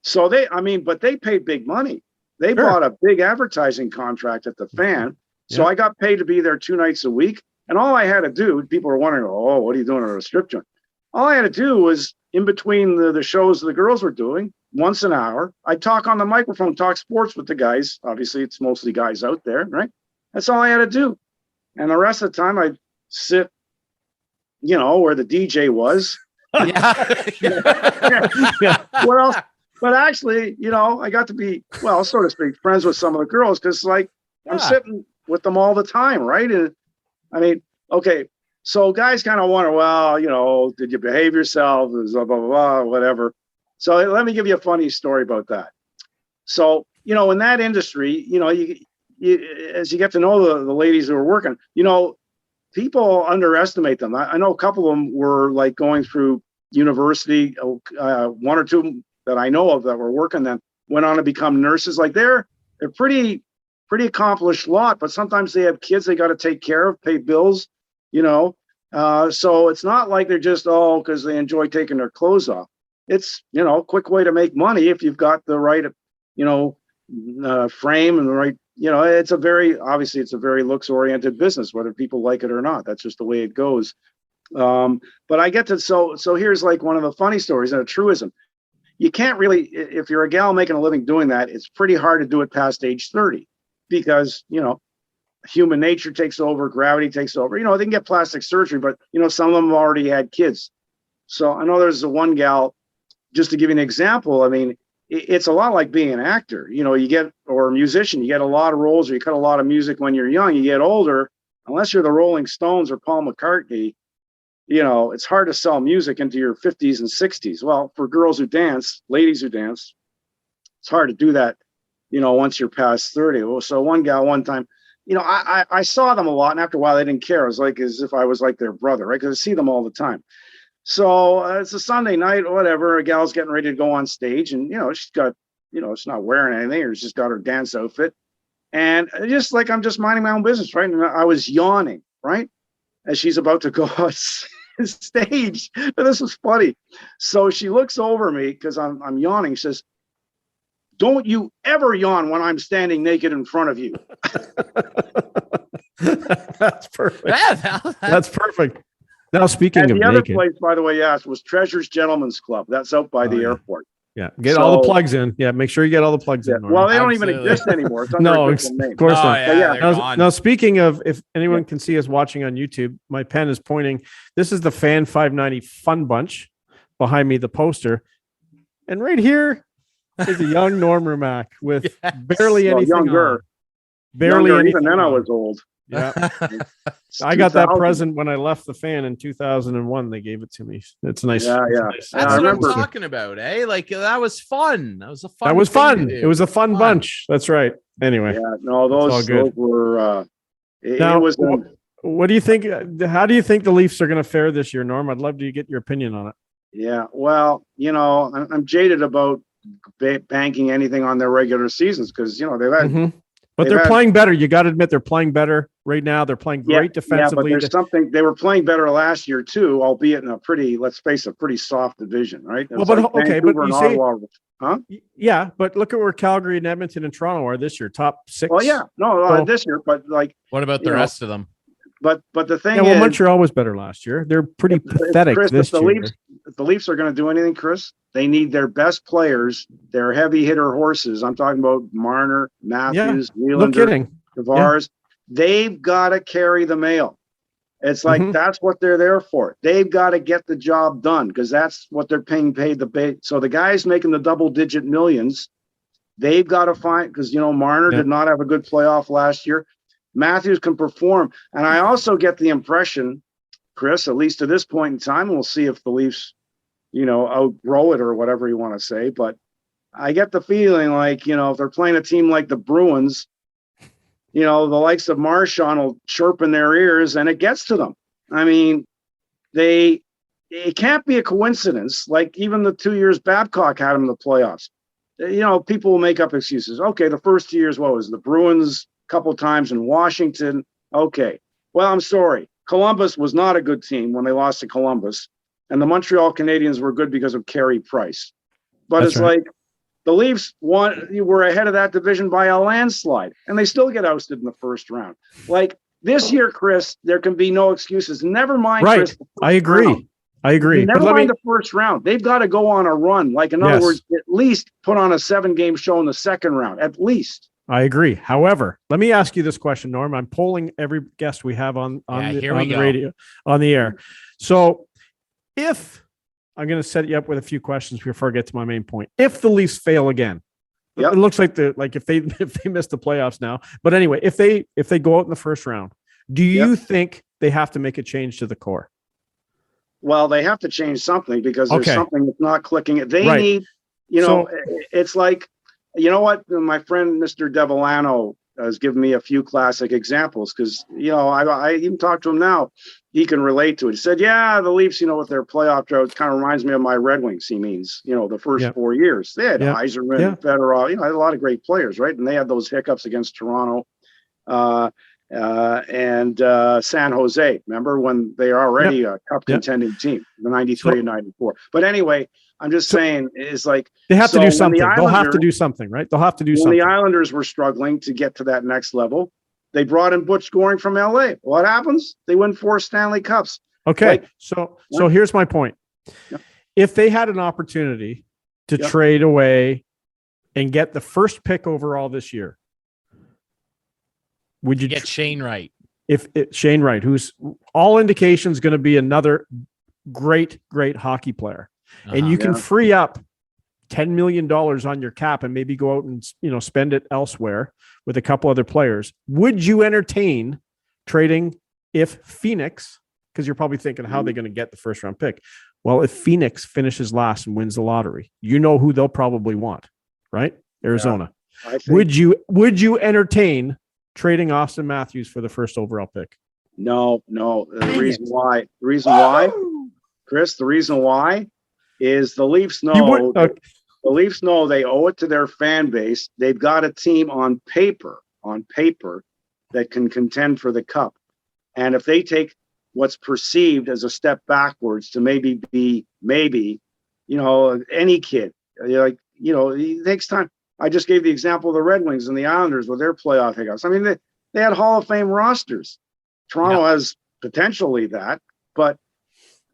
So but they paid big money. They bought a big advertising contract at the Fan. So I got paid to be there 2 nights a week. And all I had to do, people were wondering, oh, what are you doing at a strip joint? All I had to do was, in between the shows the girls were doing, once an hour, I'd talk on the microphone, talk sports with the guys. Obviously, it's mostly guys out there, right? That's all I had to do. And the rest of the time, I'd sit, where the DJ was. What else? But actually, I got to be, well, so to speak, friends with some of the girls because, I'm sitting with them all the time, right? And so guys kind of wonder, well, did you behave yourself? Blah, blah, blah, whatever. So let me give you a funny story about that. So, in that industry, as you get to know the ladies who are working, people underestimate them. I know a couple of them were like going through university, one or two that I know of that were working then went on to become nurses. Like they're pretty accomplished lot, but sometimes they have kids they got to take care of, pay bills, so it's not like they're just because they enjoy taking their clothes off. It's a quick way to make money if you've got the right frame and the right it's a very looks oriented business, whether people like it or not. That's just the way it goes. But I get to so here's like one of the funny stories and a truism. You can't really, if you're a gal making a living doing that, it's pretty hard to do it past age 30 because, human nature takes over, gravity takes over. They can get plastic surgery, but, some of them have already had kids. So I know there's one gal, just to give you an example, it's a lot like being an actor. Or a musician, you get a lot of roles or you cut a lot of music when you're young. You get older, unless you're the Rolling Stones or Paul McCartney, it's hard to sell music into your 50s and 60s. Well, for girls who dance, ladies who dance, it's hard to do that, once you're past 30. Well, so one gal one time, I saw them a lot, and after a while, they didn't care. It was like as if I was like their brother, right? Because I see them all the time. So it's a Sunday night or whatever. A gal's getting ready to go on stage, and she's got, she's not wearing anything, or she's just got her dance outfit, and just like I'm just minding my own business, right? And I was yawning, right, as she's about to go on stage. And this was funny. So she looks over me because I'm yawning. She says, don't you ever yawn when I'm standing naked in front of you. That's perfect. Yeah, That's perfect. Now, speaking and of the other naked, place, by the way, yes, was Treasure's Gentlemen's Club. That's out by the airport. Yeah, get all the plugs in. Yeah, make sure you get all the plugs in. Well, they don't even exist anymore. It's under a different name. Of course not. Now, speaking of, if anyone can see us watching on YouTube, my pen is pointing. This is the Fan 590 Fun Bunch behind me, the poster, and right here is a young Norm Rumack with barely anything younger. on. Barely younger, anything. Even then, I was old. Yeah, I got that present when I left the Fan in 2001. They gave it to me. It's nice. Yeah. That's what I'm talking about, eh? Like that was fun. That was a fun. That was fun. It was a fun bunch. That's right. Anyway, those were. Now, what do you think? How do you think the Leafs are going to fare this year, Norm? I'd love to get your opinion on it. Yeah, well, I'm jaded about banking anything on their regular seasons because they've had. But they're playing better. You got to admit they're playing better right now. They're playing great defensively. Yeah, but there's something they were playing better last year too, albeit in a pretty, let's face it, pretty soft division, right? Well, but okay, but you say, yeah, but look at where Calgary and Edmonton and Toronto are this year, top 6. Well, yeah, this year, but like, what about the rest of them? But the thing is, Montreal was better last year. They're pretty pathetic Chris, this year. If the Leafs are going to do anything, Chris, they need their best players, their heavy hitter horses. I'm talking about Marner, Matthews, Nylander, Tavares. They've got to carry the mail. It's like that's what they're there for. They've got to get the job done because that's what they're paid So the guys making the double-digit millions, they've got to find because Marner did not have a good playoff last year. Matthews can perform. And I also get the impression, Chris, at least to this point in time, we'll see if the Leafs, outgrow it or whatever you want to say. But I get the feeling like, if they're playing a team like the Bruins, the likes of Marchand will chirp in their ears and it gets to them. I mean, it can't be a coincidence. Like even the 2 years Babcock had them in the playoffs. People will make up excuses. Okay, the first 2 years, what was it? The Bruins couple times in Washington. Okay. Well, I'm sorry. Columbus was not a good team when they lost to Columbus. And the Montreal Canadiens were good because of Carey Price. But it's like the Leafs were ahead of that division by a landslide. And they still get ousted in the first round. Like this year, Chris, there can be no excuses. Never mind, Chris. I agree. Never mind the first round. They've got to go on a run. Like, in other words, at least put on a 7-game show in the second round. At least. I agree. However, let me ask you this question, Norm. I'm polling every guest we have on the radio, on the air. So if I'm going to set you up with a few questions before I get to my main point, if the Leafs fail again, it looks like if they miss the playoffs now, but anyway, if they go out in the first round, do you think they have to make a change to the core? Well, they have to change something because there's something that's not clicking. They need, it's like, you know what? My friend, Mr. Devellano, has given me a few classic examples because, I even talked to him now. He can relate to it. He said, the Leafs, with their playoff drought kind of reminds me of my Red Wings. He means, the first 4 years. They had Yzerman, Fedorov, had a lot of great players, right? And they had those hiccups against Toronto and San Jose. Remember when they are already a cup contending team, the 93 and 94. But anyway, I'm just saying is like they have to do something. They'll have to do something, right? They'll have to do something. When the Islanders were struggling to get to that next level, they brought in Butch Goring from LA. What happens? They win 4 Stanley Cups. Okay. So here's my point. Yeah. If they had an opportunity to trade away and get the first pick overall this year, would you get Shane Wright? Shane Wright, who's all indications going to be another great hockey player. And you can free up $10 million on your cap and maybe go out and spend it elsewhere with a couple other players. Would you entertain trading if Phoenix, because you're probably thinking how are they going to get the first round pick? Well, if Phoenix finishes last and wins the lottery, who they'll probably want, right? Arizona. Would you entertain trading Austin Matthews for the first overall pick? No. The reason why, Chris, the reason why is the Leafs know the Leafs know they owe it to their fan base. They've got a team on paper that can contend for the cup. And if they take what's perceived as a step backwards to maybe any kid, it takes time. I just gave the example of the Red Wings and the Islanders with their playoff hiccups. I mean, they had Hall of Fame rosters. Toronto has potentially that, but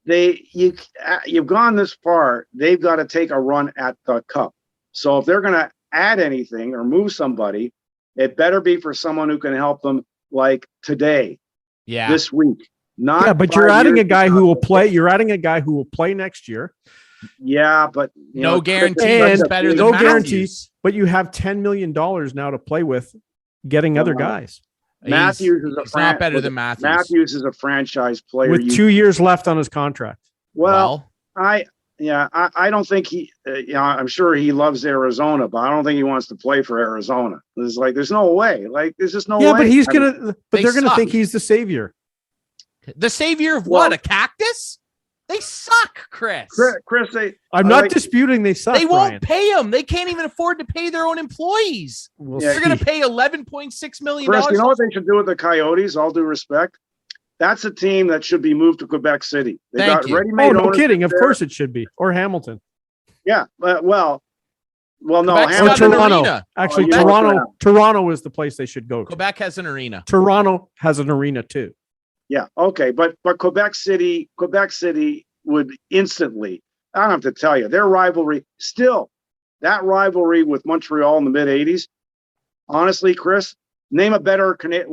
you've gone this far. They've got to take a run at the cup. So if they're going to add anything or move somebody, it better be for someone who can help them like today, this week. Not but you're adding a guy who will play. You're adding a guy who will play next year. Yeah, but no guarantee he's better than Matthews. But you have $10 million now to play with, getting other guys. Matthews is not better than Matthews. Matthews is a franchise player with 2 years left on his contract. Well, I don't think he. I'm sure he loves Arizona, but I don't think he wants to play for Arizona. It's like there's no way. Like there's just no way. Yeah, but he's gonna. But they're gonna think he's the savior. The savior of what? A cactus? They suck, Chris. I'm not disputing they suck. They won't pay them. They can't even afford to pay their own employees. They're going to pay $11.6 million. Chris, you know what they should do with the Coyotes? All due respect, that's a team that should be moved to Quebec City. They got ready-made. Oh, no kidding. Of course it should be. Or Hamilton. Yeah, well, no. Hamilton, Toronto. Actually, Toronto is the place they should go to. Quebec has an arena. Toronto has an arena too. Yeah, okay, but Quebec City would instantly, I don't have to tell you, their rivalry, still, that rivalry with Montreal in the mid-'80s, honestly, Chris, name a better Canadian,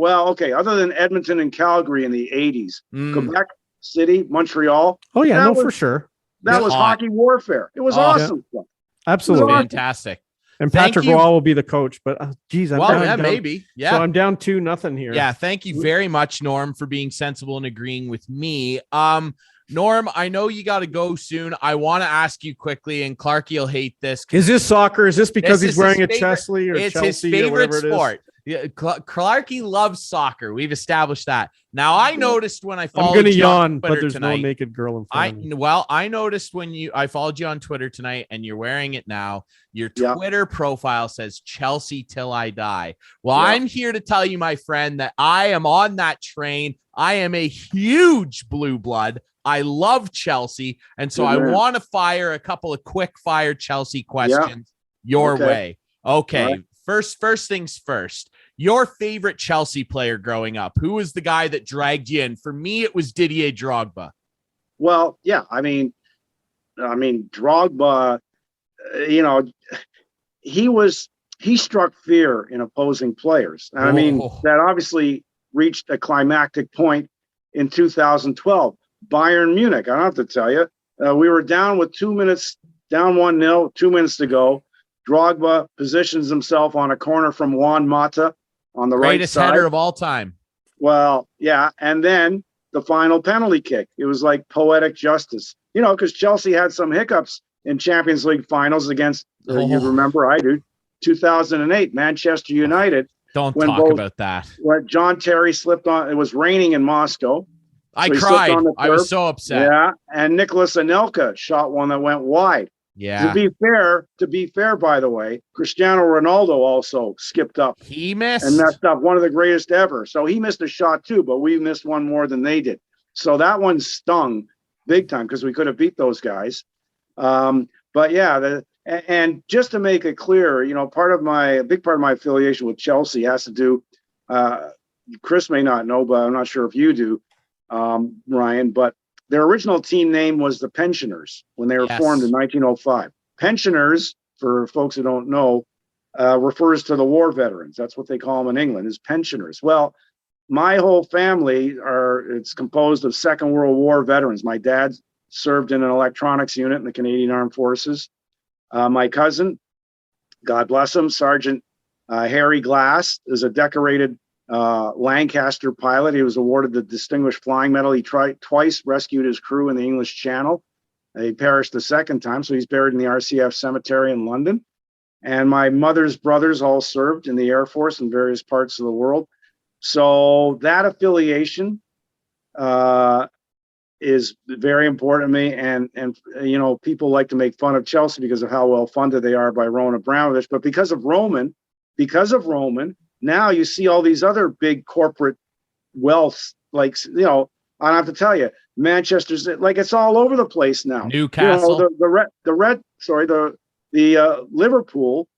other than Edmonton and Calgary in the 80s, Quebec City, Montreal. Oh, yeah, for sure. That was hockey warfare. It was awesome. Yeah. Absolutely. Fantastic. And Patrick Roy will be the coach, but maybe. Yeah. So I'm down 2-0 here. Yeah. Thank you very much, Norm, for being sensible and agreeing with me. Norm, I know you got to go soon. I want to ask you quickly, and Clarky will hate this. Is this soccer? Is this because he's wearing a Chesley or it's Chelsea his favorite sport? Yeah, Clarky loves soccer. We've established that. Now, I noticed when I followed I'm going to you yawn, on Twitter but there's tonight, no naked girl in front of me. Well, I noticed when I followed you on Twitter tonight, and you're wearing it now. Your Twitter profile says Chelsea till I die. Well, I'm here to tell you, my friend, that I am on that train. I am a huge blue blood. I love Chelsea, and so I want to fire a couple of quick fire Chelsea questions your way. Okay. Right. First things first. Your favorite Chelsea player growing up? Who was the guy that dragged you in? For me, it was Didier Drogba. Well, yeah. I mean, Drogba. He struck fear in opposing players. And I mean, that obviously reached a climactic point in 2012. Bayern Munich. I don't have to tell you. We were down with 2 minutes, down 1-0, 2 minutes to go. Drogba positions himself on a corner from Juan Mata on the right side. Greatest header of all time. Well, yeah. And then the final penalty kick. It was like poetic justice. Because Chelsea had some hiccups in Champions League finals against, you remember, I do, 2008, Manchester United. Don't talk about that. When John Terry slipped on, it was raining in Moscow. I cried. I was so upset. Yeah. And Nicholas Anelka shot one that went wide. Yeah. To be fair, by the way, Cristiano Ronaldo also skipped up. He missed. And messed up, one of the greatest ever. So he missed a shot too, but we missed one more than they did. So that one stung big time because we could have beat those guys. But yeah, and just to make it clear, a big part of my affiliation with Chelsea has to do, Chris may not know, but I'm not sure if you do, Ryan, but their original team name was the Pensioners when they were formed in 1905. Pensioners, for folks who don't know, refers to the war veterans. That's what they call them in England, is pensioners. Well, my whole family it's composed of Second World War veterans. My dad served in an electronics unit in the Canadian Armed Forces. My cousin, God bless him, Sergeant Harry Glass, is a decorated Lancaster pilot. He was awarded the Distinguished Flying Medal. He twice rescued his crew in the English Channel. He perished the second time, so he's buried in the RCF cemetery in London. And my mother's brothers all served in the Air Force in various parts of the world. So that affiliation is very important to me. And people like to make fun of Chelsea because of how well funded they are by Roman Abramovich. But because of Roman, now you see all these other big corporate wealth, like, I don't have to tell you, Manchester's like, it's all over the place now. Newcastle, the Liverpool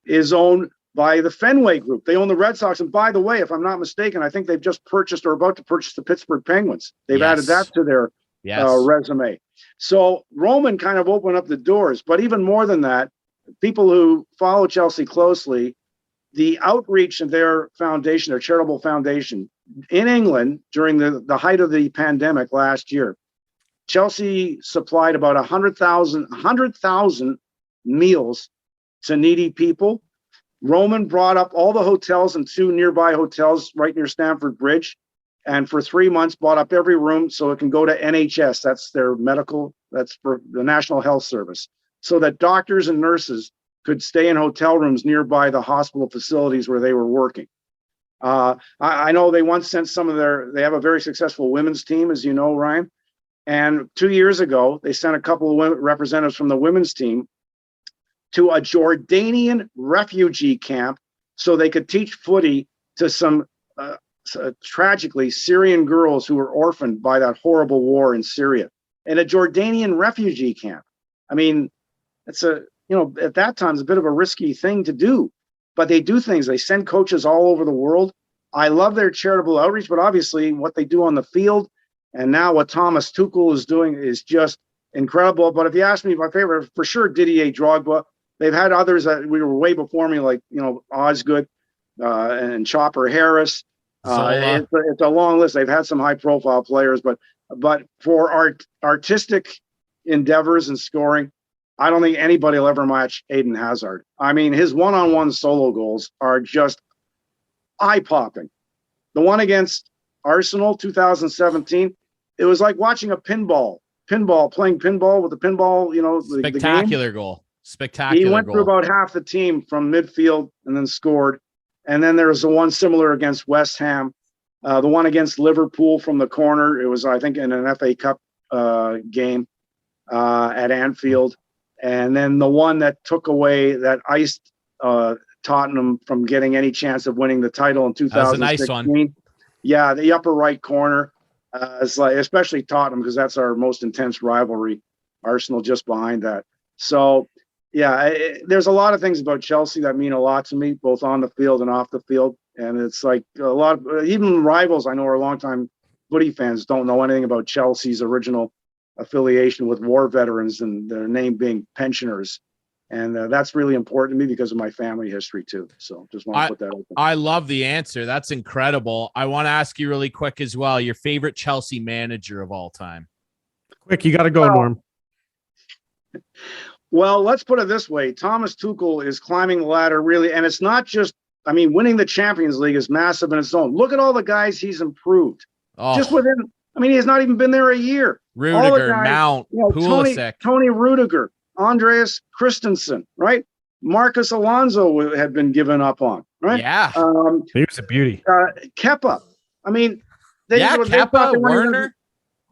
is owned by the Fenway Group. They own the Red Sox. And by the way, if I'm not mistaken, I think they've just purchased or about to purchase the Pittsburgh Penguins. They've added that to their resume. So Roman kind of opened up the doors. But even more than that, people who follow Chelsea closely, the outreach of their foundation, their charitable foundation in England during the height of the pandemic last year, Chelsea supplied about 100,000 meals to needy people. Roman brought up all the hotels and 2 nearby hotels right near Stamford Bridge, and for 3 months bought up every room so it can go to NHS. That's their that's for the National Health Service, so that doctors and nurses could stay in hotel rooms nearby the hospital facilities where they were working. I know they once sent they have a very successful women's team, as you know, Ryan. And 2 years ago, they sent a couple of representatives from the women's team to a Jordanian refugee camp so they could teach footy to some tragically Syrian girls who were orphaned by that horrible war in Syria. In a Jordanian refugee camp. I mean, it's at that time, it's a bit of a risky thing to do, but they do things. They send coaches all over the world. I love their charitable outreach, but obviously what they do on the field and now what Thomas Tuchel is doing is just incredible. But if you ask me, my favorite, for sure, Didier Drogba. They've had others that we were way before me, like, Osgood and Chopper Harris. It's a long list. They've had some high profile players, but for artistic endeavors and scoring, I don't think anybody will ever match Eden Hazard. I mean, his one-on-one solo goals are just eye-popping. The one against Arsenal 2017, it was like watching a playing pinball with the pinball, spectacular goal. He went through about half the team from midfield and then scored. And then there was the one similar against West Ham, the one against Liverpool from the corner. It was, I think, in an FA Cup game at Anfield. And then the one that iced Tottenham from getting any chance of winning the title in 2016. That was a nice one. Yeah, the upper right corner. It's like, especially Tottenham, because that's our most intense rivalry. Arsenal just behind that. So, yeah, there's a lot of things about Chelsea that mean a lot to me, both on the field and off the field. And it's like a lot of, even rivals I know are longtime footy fans don't know anything about Chelsea's original affiliation with war veterans and their name being pensioners. And that's really important to me because of my family history too. So just want to put that open. I love the answer. That's incredible. I want to ask you really quick as well, your favorite Chelsea manager of all time. Quick, you got to go, Norm. Well, let's put it this way. Thomas Tuchel is climbing the ladder really. And it's not just, winning the Champions League is massive in its own. Look at all the guys he's improved. Just within, he has not even been there a year. Rudiger, guys, Mount, Pulisic. Tony Rudiger, Andreas Christensen, right? Marcus Alonso had been given up on, right? Yeah. He was a beauty. Kepa. Kepa, Werner.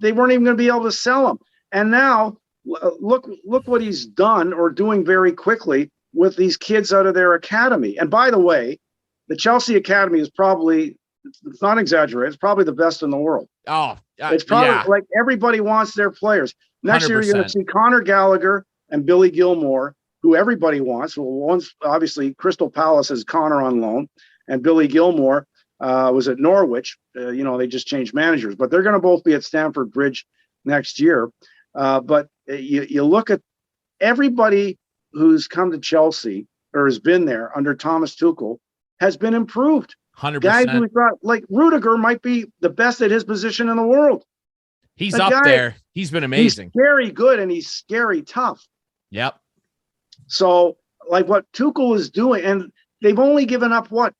They weren't even going to be able to sell him. And now, look what he's done or doing very quickly with these kids out of their academy. And by the way, the Chelsea Academy is probably, it's not exaggerated, it's probably the best in the world. It's probably like everybody wants their players. Next 100%. Year, you're going to see Conor Gallagher and Billy Gilmore, who everybody wants. Well, one's obviously Crystal Palace has Conor on loan, and Billy Gilmore was at Norwich. They just changed managers, but they're going to both be at Stamford Bridge next year. But you look at everybody who's come to Chelsea or has been there under Thomas Tuchel has been improved. 100%. Guys who thought, like Rudiger might be the best at his position in the world. He's up there. He's been amazing. He's very good and he's scary tough. Yep. So like what Tuchel is doing, and they've only given up 4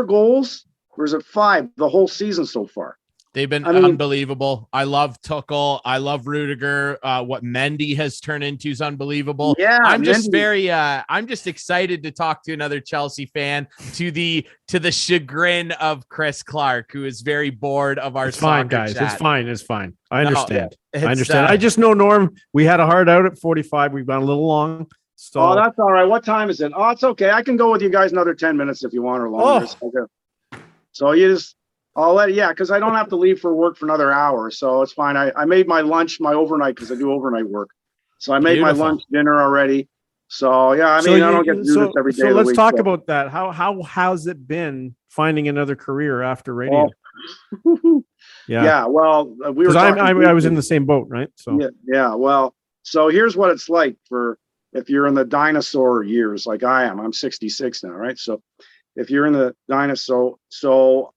goals? Or is it 5 the whole season so far? They've been unbelievable. I love Tuchel. I love Rudiger. What Mendy has turned into is unbelievable. Yeah, I'm just I'm just excited to talk to another Chelsea fan to the chagrin of Chris Clark, who is very bored of our. It's fine, guys. Chat. It's fine. I understand. I understand. I just know, Norm, we had a hard out at 45. We've gone a little long. So that's all right. What time is it? Oh, it's okay. I can go with you guys another 10 minutes if you want or longer. So you just. Because I don't have to leave for work for another hour, so it's fine. I made my lunch, my overnight, because I do overnight work. So I made my lunch, dinner already, So yeah, I mean, I don't get to do this every day. So of the let's week, talk so. about that. How has it been finding another career after radio? Oh. Yeah. Yeah. Well, we were Because talking. I was in the same boat, right? So Yeah. Yeah. Well, so here's what it's like for if you're in the dinosaur years, like I am. I'm 66 now, right? So if you're in the dinosaur,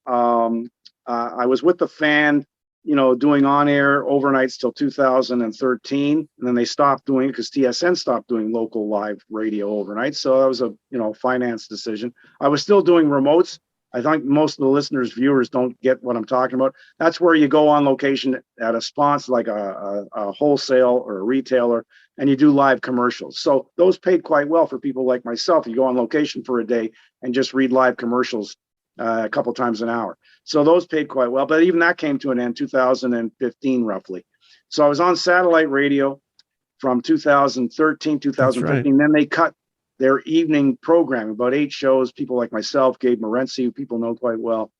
I was with the fan, doing on air overnights till 2013, and then they stopped doing it because TSN stopped doing local live radio overnight. So that was a finance decision. I was still doing remotes. I think most of the listeners, viewers don't get what I'm talking about. That's where you go on location at a sponsor, like a wholesale or a retailer, and you do live commercials. So those paid quite well for people like myself. You go on location for a day and just read live commercials a couple times an hour. So those paid quite well, but even that came to an end 2015 roughly. So I was on satellite radio from 2013, 2015. Right. Then they cut their evening programming, about 8 shows, people like myself, Gabe Morency, who people know quite well.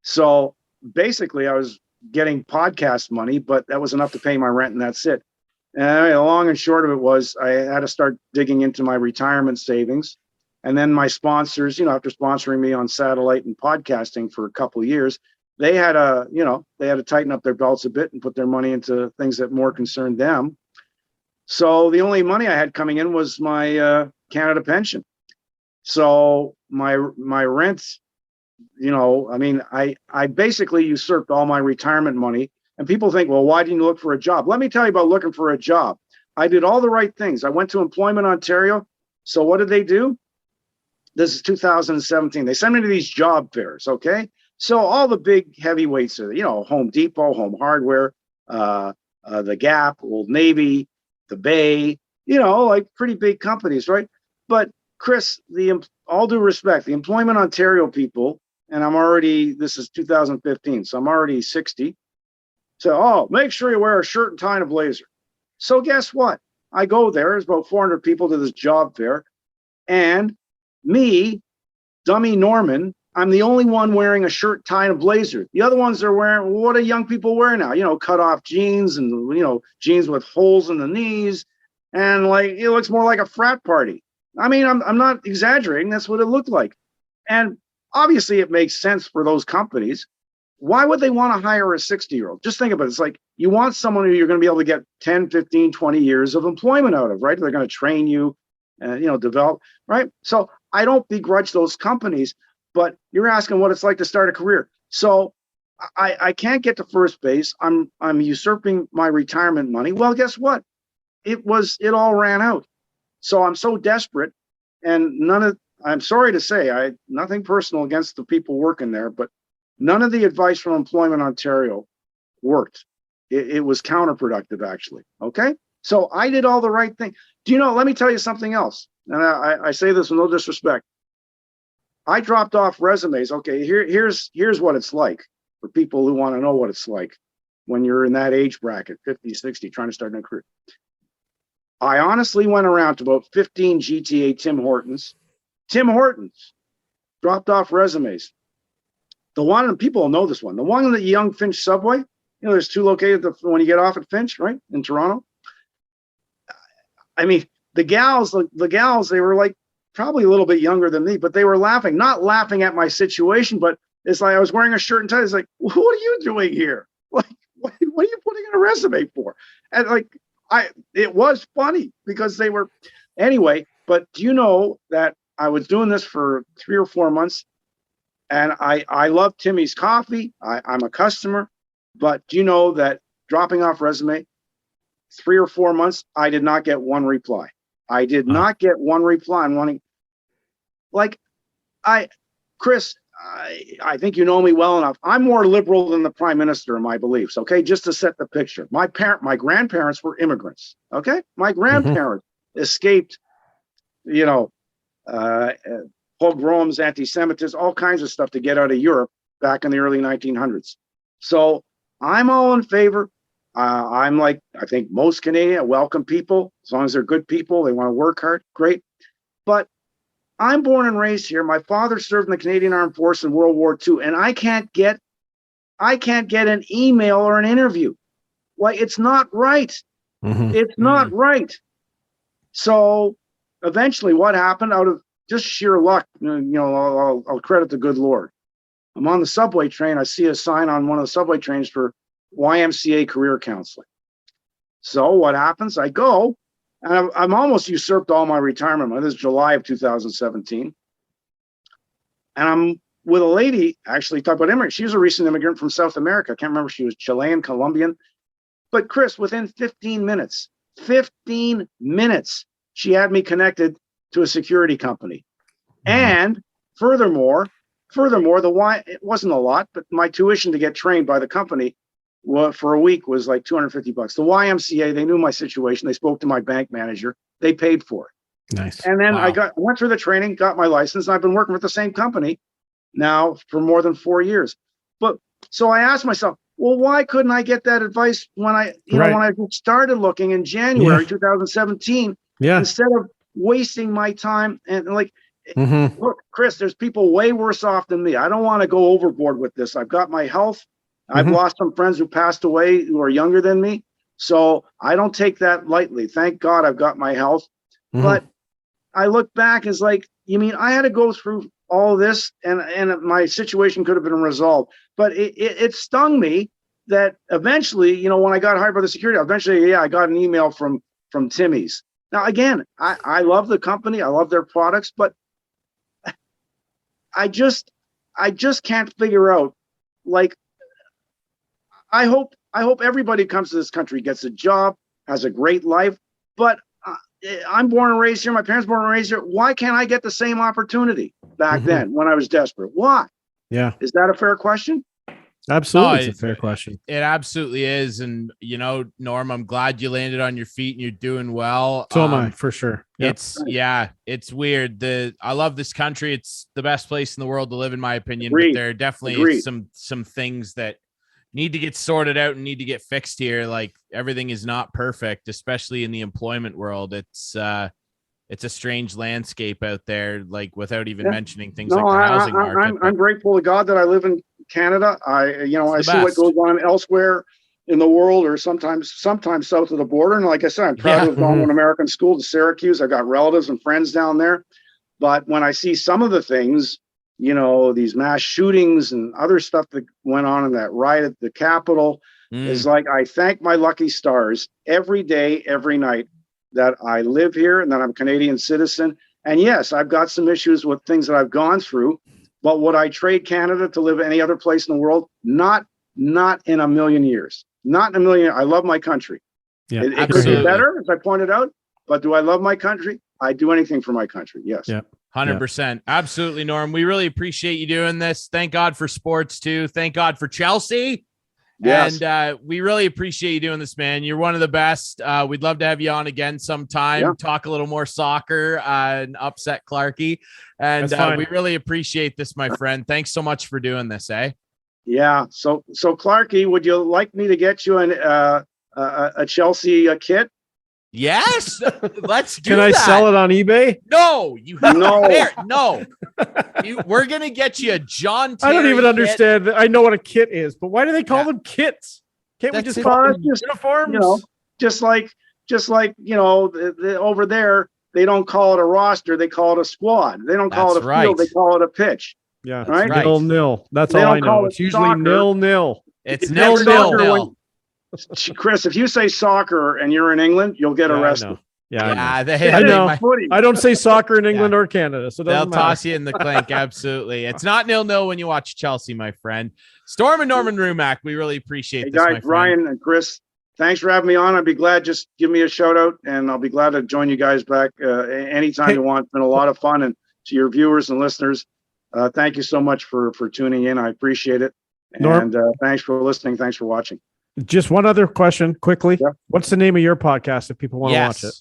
So basically I was getting podcast money, but that was enough to pay my rent, and that's it. And the long and short of it was I had to start digging into my retirement savings. And then my sponsors, after sponsoring me on satellite and podcasting for a couple of years, they had to tighten up their belts a bit and put their money into things that more concerned them. So the only money I had coming in was my Canada pension. So my rent, I basically usurped all my retirement money. And people think, well, why didn't you look for a job? Let me tell you about looking for a job. I did all the right things. I went to Employment Ontario. So what did they do? This is 2017. They sent me to these job fairs, okay? So all the big heavyweights are, Home Depot, Home Hardware, the Gap, Old Navy, the Bay, like pretty big companies, right? But Chris, all due respect, the Employment Ontario people, and this is 2015, so I'm already 60. So, make sure you wear a shirt and tie and a blazer. So guess what? I go there. There's about 400 people to this job fair, and me, dummy Norman, I'm the only one wearing a shirt, tie, and a blazer. The other ones are wearing, what do young people wear now? Cut off jeans and, jeans with holes in the knees. And it looks more like a frat party. I mean, I'm not exaggerating. That's what it looked like. And obviously it makes sense for those companies. Why would they want to hire a 60-year-old? Just think about it. It's like you want someone who you're going to be able to get 10, 15, 20 years of employment out of, right? They're going to train you and, develop, right? So I don't begrudge those companies, but you're asking what it's like to start a career. So I can't get to first base. I'm usurping my retirement money. Well, guess what? It all ran out. So I'm so desperate, and I'm sorry to say, nothing personal against the people working there, but none of the advice from Employment Ontario worked. It was counterproductive, actually. Okay. So I did all the right thing. Let me tell you something else. And I say this with no disrespect. I dropped off resumes. Okay, here's what it's like for people who want to know what it's like when you're in that age bracket, 50, 60, trying to start a career. I honestly went around to about 15 GTA Tim Hortons. Tim Hortons dropped off resumes. The one, and people will know this one, the one in the Young Finch subway, there's 2 located when you get off at Finch, right, in Toronto. I mean, the gals, they were like probably a little bit younger than me, but they were laughing, not laughing at my situation, but it's like I was wearing a shirt and tie. It's like, what are you doing here? Like, what are you putting in a resume for? And it was funny because they were, anyway, but do you know that I was doing this for 3 or 4 months, and I love Timmy's coffee. I'm a customer, but do you know that dropping off resume, 3 or 4 months, I did not get one reply. I did not get one reply. I'm wanting, Chris, I think you know me well enough. I'm more liberal than the Prime Minister in my beliefs. Okay, just to set the picture. My grandparents were immigrants. Okay, my grandparents escaped, pogroms, anti-Semitism, all kinds of stuff to get out of Europe back in the early 1900s. So I'm all in favor. I'm I think most Canadian welcome people, as long as they're good people, they want to work hard, great. But I'm born and raised here. My father served in the Canadian Armed Forces in World War II, and I can't get an email or an interview. It's not right. It's not right. So eventually what happened out of just sheer luck, I'll credit the good Lord. I'm on the subway train. I see a sign on one of the subway trains for YMCA career counseling. So what happens? I go, and I'm almost usurped all my retirement money. This is July of 2017. And I'm with a lady, actually, talk about immigrant. She was a recent immigrant from South America. I can't remember if she was Chilean, Colombian. But Chris, within 15 minutes, she had me connected to a security company. And furthermore, it wasn't a lot, but my tuition to get trained by the company for a week was like $250. The YMCA, they knew my situation. They spoke to my bank manager. They paid for it. Nice. And then I went through the training, got my license, and I've been working with the same company now for more than 4 years. But so I asked myself, well, why couldn't I get that advice when I started looking in January 2017, instead of wasting my time and look, Chris, there's people way worse off than me. I don't want to go overboard with this. I've got my health. I've lost some friends who passed away who are younger than me. So I don't take that lightly. Thank God I've got my health. But I look back as like, you mean I had to go through all this and my situation could have been resolved. But it stung me that eventually, when I got hired by the security, I got an email from Timmy's. Now, again, I love the company. I love their products, but I just can't figure out, like, I hope everybody who comes to this country gets a job, has a great life, but I'm born and raised here. My parents born and raised here. Why can't I get the same opportunity back then when I was desperate? Why? Yeah. Is that a fair question? Absolutely. It's a fair question. It absolutely is. And, Norm, I'm glad you landed on your feet and you're doing well. So am I, for sure. Yep. It's weird. I love this country. It's the best place in the world to live, in my opinion. Agreed. But there are definitely some things that need to get sorted out and need to get fixed here. Like, everything is not perfect, especially in the employment world. It's a strange landscape out there, like, without even mentioning things like the housing market. I'm grateful to God that I live in Canada. I see what goes on elsewhere in the world, or sometimes south of the border. And like I said, I'm proud to have gone to an American school to Syracuse. I've got relatives and friends down there. But when I see some of the things, these mass shootings and other stuff that went on in that riot at the Capitol, is like, I thank my lucky stars every day, every night that I live here and that I'm a Canadian citizen. And yes, I've got some issues with things that I've gone through, but would I trade Canada to live any other place in the world? Not in a million years. Not in a million. I love my country. Yeah, it could be better, as I pointed out, but do I love my country? I do anything for my country. Yes. Yeah. 100%. Absolutely, Norm. We really appreciate you doing this. Thank God for sports too. Thank God for Chelsea. Yes. And we really appreciate you doing this, man. You're one of the best. We'd love to have you on again sometime, talk a little more soccer and upset Clarkie. And we really appreciate this, my friend. Thanks so much for doing this, eh? Yeah. So Clarkie, would you like me to get you a Chelsea kit? Yes, let's do Can I sell it on eBay? No, you have no. We're gonna get you a John Terry I don't even kit. understand. I know what a kit is, but why do they call them kits? Can't we just call them uniforms? Just like over there, they don't call it a roster; they call it a squad. They don't call it a field; they call it a pitch. Yeah, right. 0-0. That's all I know. It's usually 0-0. It's never 0-0. Chris, if you say soccer and you're in England, you'll get arrested. I know. I don't say soccer in England or Canada, so they'll toss you in the clink. Absolutely, it's not 0-0 when you watch Chelsea, my friend. Storm and Norman Rumack, we really appreciate this, guys. Ryan and Chris, thanks for having me on. I'd be glad. Just give me a shout out, and I'll be glad to join you guys back anytime you want. It's been a lot of fun, and to your viewers and listeners, thank you so much for tuning in. I appreciate it, and thanks for listening. Thanks for watching. Just one other question quickly. Yeah. What's the name of your podcast if people want to watch it?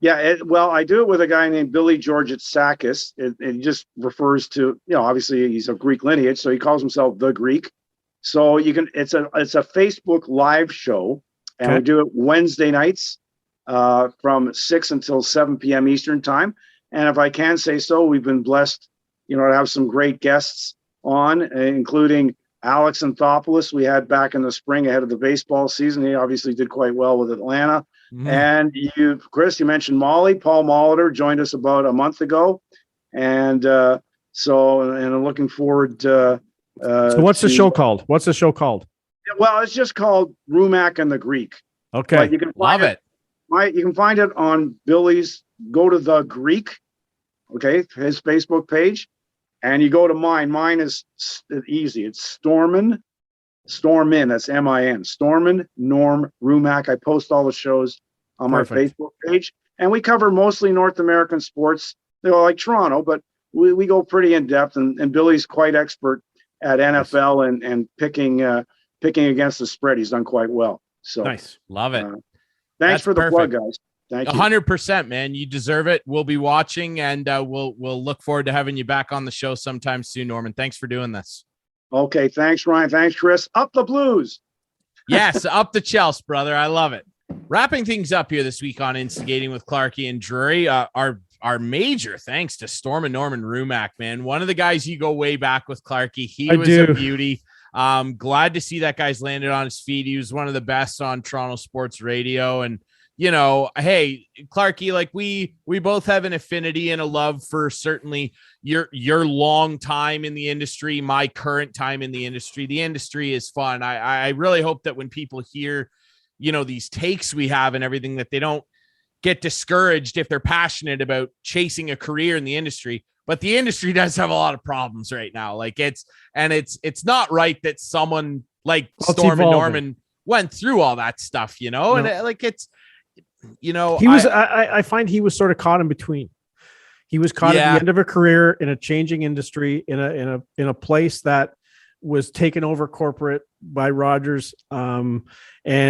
Yeah, I do it with a guy named Billy Georgitsakis. It just refers to, obviously he's of Greek lineage, so he calls himself the Greek. So it's a Facebook live show, and we do it Wednesday nights from 6 until 7 p.m. Eastern time. And if I can say so, we've been blessed, to have some great guests on, including Alex Anthopoulos we had back in the spring ahead of the baseball season. He obviously did quite well with Atlanta. And Chris, you mentioned Molly. Paul Molitor joined us about a month ago. And I'm looking forward so what's the show called? What's the show called? Well, it's just called Rumack and the Greek. Okay. But you can love it. You can find it on Billy's, go to the Greek, okay, his Facebook page. And you go to mine. Mine is easy. It's Stormin, that's M-I-N. Stormin, Norm, Rumack. I post all the shows on my Facebook page. And we cover mostly North American sports. They're like Toronto, but we go pretty in depth. And Billy's quite expert at NFL and picking against the spread. He's done quite well. So nice. Love it. Thanks for the plug, guys. Thank you. 100%, man. You deserve it. We'll be watching, and we'll look forward to having you back on the show sometime soon, Norman. Thanks for doing this. Okay. Thanks, Ryan. Thanks, Chris. Up the Blues. Yes, up the Chelsea, brother. I love it. Wrapping things up here this week on Instigating with Clarkie and Drury, our major thanks to Storm and Norman Rumack, man. One of the guys you go way back with, Clarkie. He was a beauty. Glad to see that guy's landed on his feet. He was one of the best on Toronto sports radio. And, you know, hey, Clarkie, like we both have an affinity and a love for certainly your long time in the industry, my current time in the industry. The industry is fun. I really hope that when people hear, you know, these takes we have and everything, that they don't get discouraged if they're passionate about chasing a career in the industry. But the industry does have a lot of problems right now. Like it's not right that someone like Storm and Norman went through all that stuff, you know, and it's, you know, I find he was sort of caught in between. He was caught at the end of a career in a changing industry, in a place that was taken over corporate by Rogers. And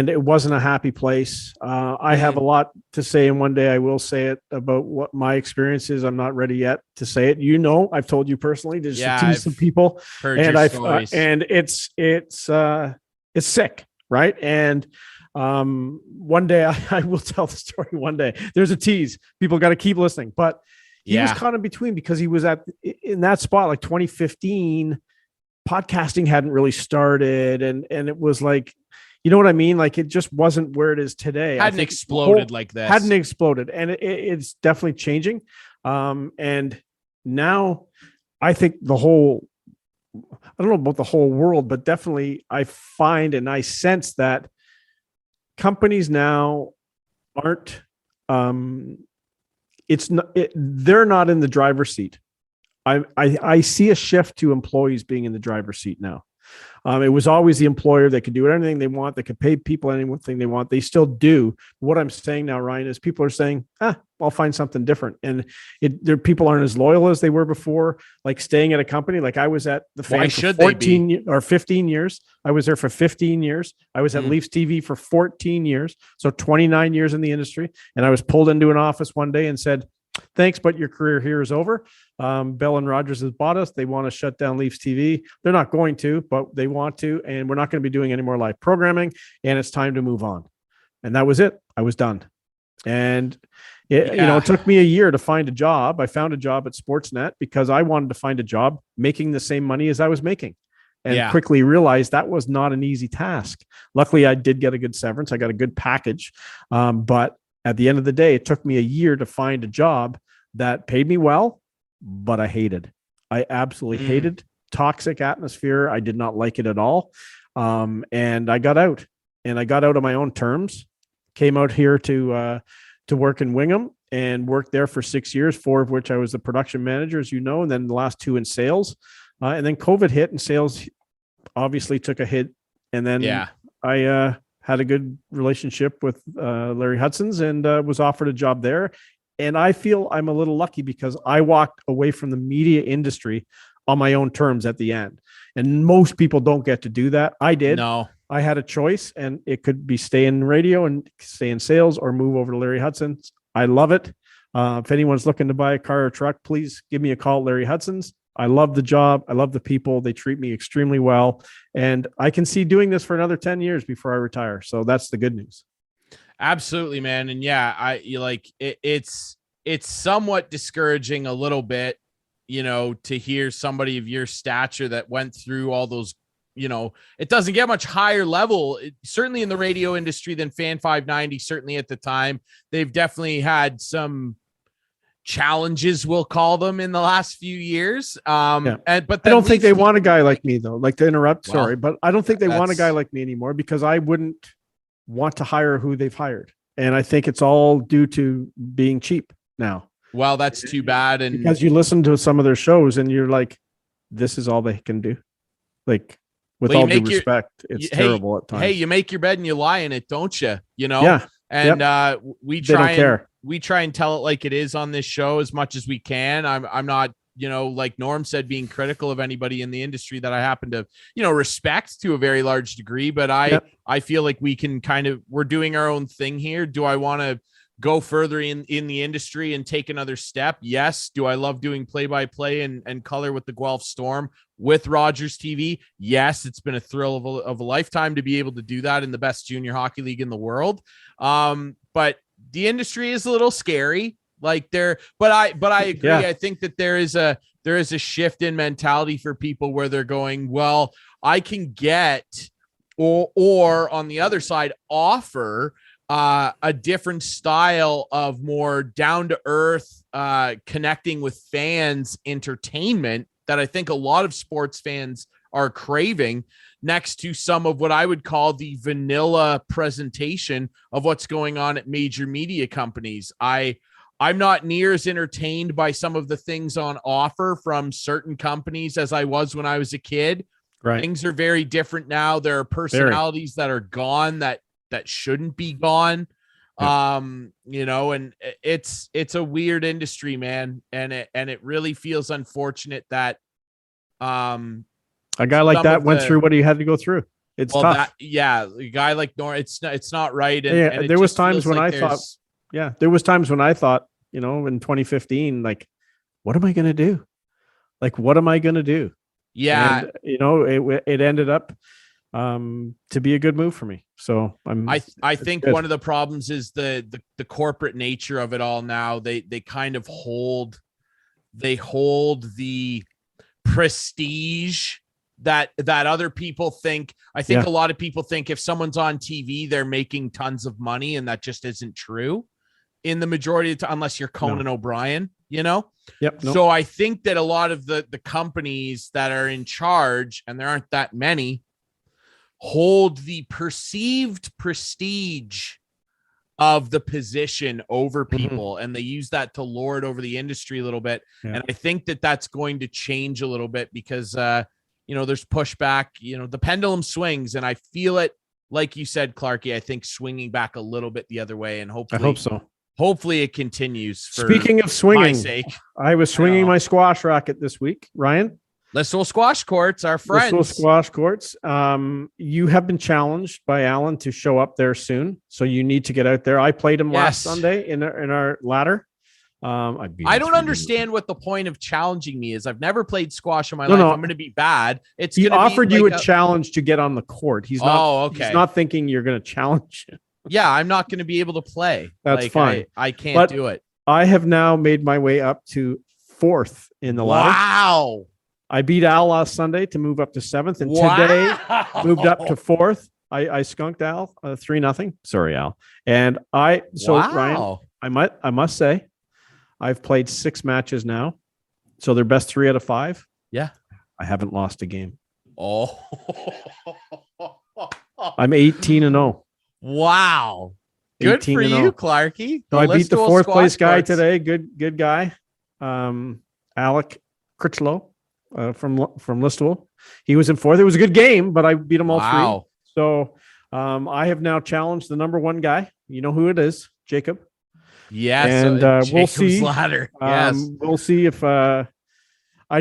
it wasn't a happy place. I have a lot to say, and one day I will say it about what my experience is. I'm not ready yet to say it. You know, I've told you personally to just tease some people, and and it's sick, right? And one day I will tell the story. One day, there's a tease. People got to keep listening, but he was caught in between because he was in that spot like 2015. Podcasting hadn't really started, and it was like, you know what I mean? Like it just wasn't where it is today. Hadn't exploded like this. Hadn't exploded, and it's definitely changing. And now I think I don't know about the whole world, but definitely I find and I sense that companies now aren't. They're not in the driver's seat. I see a shift to employees being in the driver's seat now. It was always the employer that could do anything they want. They could pay people anything they want. They still do. What I'm saying now, Ryan, is people are saying, I'll find something different. And people aren't as loyal as they were before, like staying at a company. Like I was at the Fan for 14 or 15 years. I was there for 15 years. I was at Leafs TV for 14 years. So 29 years in the industry. And I was pulled into an office one day and said, thanks, but your career here is over. Bell and Rogers has bought us. They want to shut down Leafs TV. They're not going to, but they want to, and we're not going to be doing any more live programming, and it's time to move on. And that was it. I was done. And it took me a year to find a job. I found a job at Sportsnet because I wanted to find a job making the same money as I was making, and quickly realized that was not an easy task. Luckily, I did get a good severance. I got a good package, but at the end of the day, it took me a year to find a job that paid me well, but I hated. I absolutely hated. Toxic atmosphere. I did not like it at all. And I got out. And I got out on my own terms. Came out here to work in Wingham and worked there for 6 years, 4 of which I was the production manager, as you know, and then the last 2 in sales. And then COVID hit, and sales obviously took a hit. And then I had a good relationship with Larry Hudson's and was offered a job there. And I feel I'm a little lucky because I walked away from the media industry on my own terms at the end. And most people don't get to do that. I did. No. I had a choice, and it could be stay in radio and stay in sales or move over to Larry Hudson's. I love it. If anyone's looking to buy a car or truck, please give me a call at Larry Hudson's. I love the job. I love the people. They treat me extremely well. And I can see doing this for another 10 years before I retire. So that's the good news. Absolutely, man. And it's somewhat discouraging a little bit, you know, to hear somebody of your stature that went through all those it doesn't get much higher level, certainly in the radio industry, than Fan 590. Certainly at the time, they've definitely had some challenges, we'll call them, in the last few years. But I don't think they want a guy like me, though. Like, to interrupt, Well, sorry, but I don't think they want a guy like me anymore, because I wouldn't want to hire who they've hired, and I think it's all due to being cheap now. Well, that's too bad, and because you listen to some of their shows and you're like, this is all they can do. Like, with all due respect, it's terrible at times. Hey, you make your bed and you lie in it, don't you? Yeah. And we try and tell it like it is on this show as much as we can. I'm not, like Norm said, being critical of anybody in the industry that I happen to, respect to a very large degree. But I feel like we can we're doing our own thing here. Do I want to go further in the industry and take another step? Yes. Do I love doing play-by-play and color with the Guelph Storm with Rogers TV? Yes. It's been a thrill of a lifetime to be able to do that in the best junior hockey league in the world. But the industry is a little scary. But I agree. Yeah. I think that there is a shift in mentality for people where they're going, well, I can get, or on the other side, offer a different style of more down to earth, connecting with fans entertainment that I think a lot of sports fans are craving, next to some of what I would call the vanilla presentation of what's going on at major media companies. I'm not near as entertained by some of the things on offer from certain companies as I was when I was a kid. Right. Things are very different now. There are personalities that are gone that shouldn't be gone. Yeah. And it's a weird industry, man. And it really feels unfortunate that a guy like that went through what he had to go through. It's tough. A guy like Nor, it's not right. And there was times when I thought, in 2015, like, what am I going to do? Like, what am I going to do? Yeah. And, it ended up to be a good move for me. So I think one of the problems is the corporate nature of it all now. They kind of hold the prestige that other people think. I think a lot of people think if someone's on TV, they're making tons of money, and that just isn't true in the majority of the time, unless you're Conan O'Brien, Yep. Nope. So I think that a lot of the companies that are in charge, and there aren't that many, hold the perceived prestige of the position over people, and they use that to lord over the industry a little bit. And I think that that's going to change a little bit because there's pushback. The pendulum swings, and I feel it, like you said, Clarky, I think swinging back a little bit the other way, and hopefully, I hope so. Hopefully it continues. Speaking of swinging, my sake. I was swinging my squash racket this week, Ryan. Listowel Squash Courts, our friends. Listowel Squash Courts. You have been challenged by Alan to show up there soon, so you need to get out there. I played him last Sunday in our ladder. I don't understand what the point of challenging me is. I've never played squash in my life. I'm going to be bad. He offered you a challenge to get on the court. He's not. Oh, okay. He's not thinking you're going to challenge him. Yeah, I'm not going to be able to play. That's fine. I can't do it. I have now made my way up to 4th in the ladder. Wow. I beat Al last Sunday to move up to 7th, and today moved up to 4th. I skunked Al 3-0. Sorry, Al. And Ryan, I must say, I've played 6 matches now, so they're best 3 out of 5. Yeah, I haven't lost a game. Oh, I'm 18-0. Wow. Good for you, Clarky. So I beat the 4th place guy today. Good guy. Alec Critchlow from Listowel. He was in 4th. It was a good game, but I beat him all 3. So I have now challenged the number 1 guy. You know who it is, Jacob. Yes. And we'll see. Ladder. Yes. We'll see if I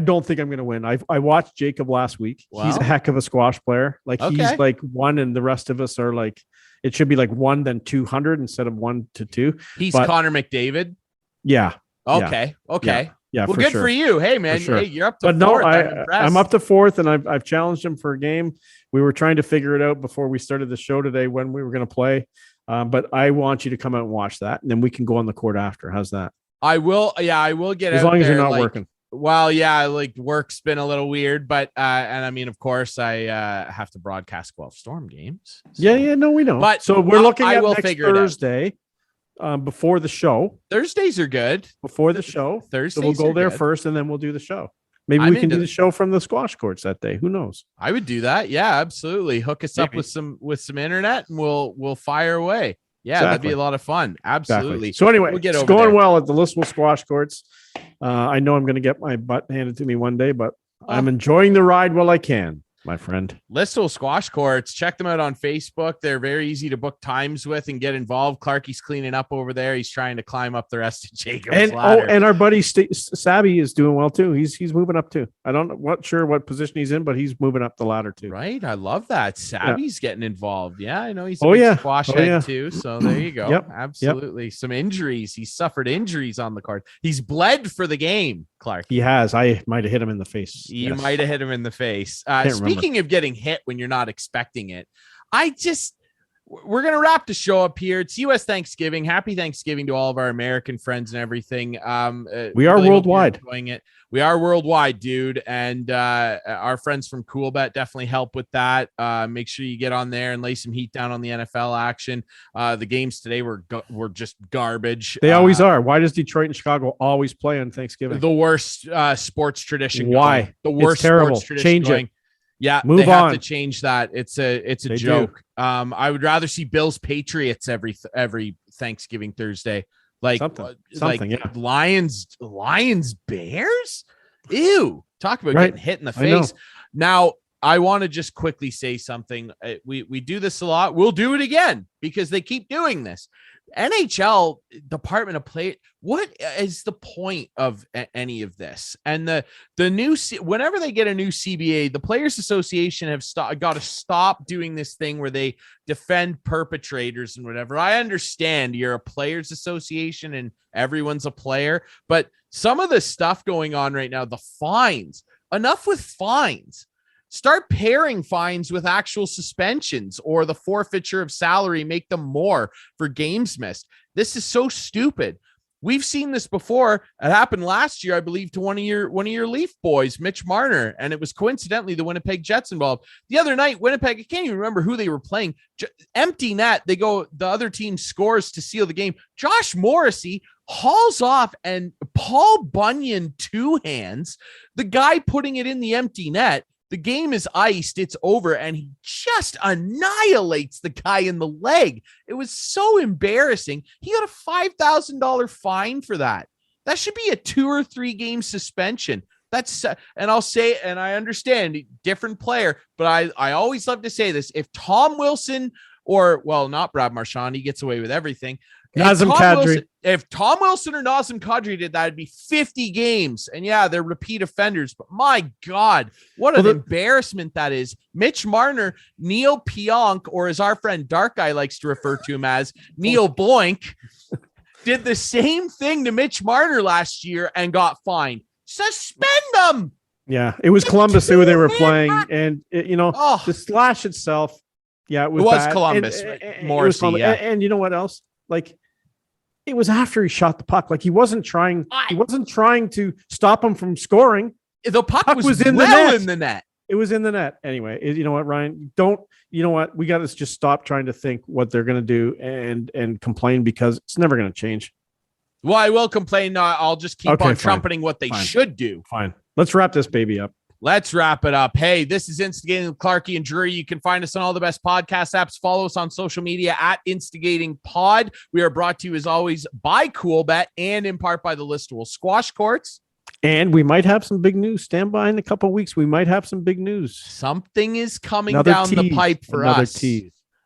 don't think I'm going to win. I watched Jacob last week. Wow. He's a heck of a squash player. He's like 1, and the rest of us are like, it should be like 1, then 200 instead of 1 to 2. He's Connor McDavid. Yeah. Okay. Yeah. Okay. Yeah. Well, good for you. Hey, man. Sure. Hey, you're up to 4th. I'm up to 4th, and I've challenged him for a game. We were trying to figure it out before we started the show today when we were going to play. But I want you to come out and watch that, and then we can go on the court after. How's that? I will. Yeah, I will get as out long as there, you're not working. Well, yeah, like work's been a little weird, but and I mean, of course, I have to broadcast Guelph Storm games. So. Yeah, no, we know. But so we're looking at will next Thursday, before the show. Thursdays are good. Before the show, Thursdays. So we'll go there good. First, and then we'll do the show. Maybe we can do the show from the squash courts that day. Who knows? I would do that. Yeah, absolutely. Hook us up with some internet, and we'll fire away. Yeah, That'd be a lot of fun. Absolutely. Exactly. So anyway, it's going well at the Listowel squash courts. I know I'm going to get my butt handed to me one day, but I'm enjoying the ride while I can, my friend. Listowel squash courts. Check them out on Facebook. They're very easy to book times with and get involved. Clarky's cleaning up over there. He's trying to climb up the rest of Jacob's ladder. And our buddy Sabby is doing well too. He's moving up too. I don't know sure what position he's in, but he's moving up the ladder too. Right. I love that. Sabby's getting involved. Yeah, I know he's a squash head too. So there you go. Yep. Absolutely. Some injuries. He's suffered injuries on the card. He's bled for the game, Clark. He has. I might have hit him in the face. You might have hit him in the face. Speaking of getting hit when you're not expecting it, we're going to wrap the show up here. It's U.S. Thanksgiving. Happy Thanksgiving to all of our American friends and everything. We are worldwide. Enjoying it. We are worldwide, dude. And our friends from CoolBet definitely help with that. Make sure you get on there and lay some heat down on the NFL action. The games today were just garbage. They always are. Why does Detroit and Chicago always play on Thanksgiving? The worst sports tradition. Why? The worst terrible. Sports tradition. Change it. Yeah, move they on. Have to change that. It's a joke. I would rather see Bills Patriots every Thanksgiving Thursday. Like something, yeah. Lions Bears. Ew! Talk about getting hit in the face. Now I want to just quickly say something. We do this a lot. We'll do it again because they keep doing this. NHL Department of Play. What is the point of any of this? And the new whenever they get a new CBA, the Players Association have got to stop doing this thing where they defend perpetrators and whatever. I understand you're a Players Association and everyone's a player, but some of the stuff going on right now, the fines. Enough with fines. Start pairing fines with actual suspensions or the forfeiture of salary, make them more for games missed. This is so stupid. We've seen this before. It happened last year, I believe, to one of your Leaf boys, Mitch Marner, and it was coincidentally the Winnipeg Jets involved. The other night, Winnipeg, I can't even remember who they were playing. Empty net. They go, the other team scores to seal the game. Josh Morrissey hauls off and Paul Bunyan two hands, the guy putting it in the empty net. The game is iced. It's over. And he just annihilates the guy in the leg. It was so embarrassing. He got a $5,000 fine for that. That should be a 2 or 3 game suspension. That's, and I'll say, and I understand different player, but I always love to say this. If Tom Wilson not Brad Marchand, he gets away with everything. If Tom Wilson or Nazem Kadri did that, it'd be 50 games. And yeah, they're repeat offenders, but my God, what an embarrassment that is. Mitch Marner, Neil Pionk, or as our friend Dark Guy likes to refer to him as, Neil Boink, did the same thing to Mitch Marner last year and got fined. Suspend them. Yeah, it was Columbus who they were playing. And, the slash itself, yeah, it was bad. Columbus. Morrissey, yeah. And you know what else? Like, it was after he shot the puck. Like, he wasn't trying to stop him from scoring. The puck was in the net. It was in the net. Anyway, you know what, Ryan? We got to just stop trying to think what they're going to do and complain because it's never going to change. Well, I will complain. I'll just keep on trumpeting what they should do. Fine. Let's wrap this baby up. Let's wrap it up. Hey, this is Instigating with Clarky and Drury. You can find us on all the best podcast apps. Follow us on social media at Instigating Pod. We are brought to you, as always, by CoolBet and in part by the Listowel Squash Courts. And we might have some big news. Stand by in a couple of weeks. We might have some big news. Something is coming down the pipe for us.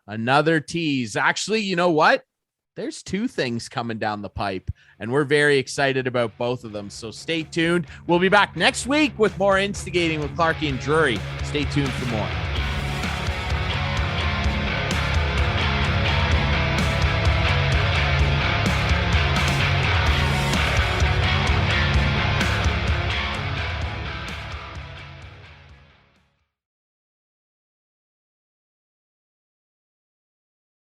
Another tease. Actually, you know what? There's 2 things coming down the pipe, and we're very excited about both of them. So stay tuned. We'll be back next week with more Instigating with Clarky and Drury. Stay tuned for more.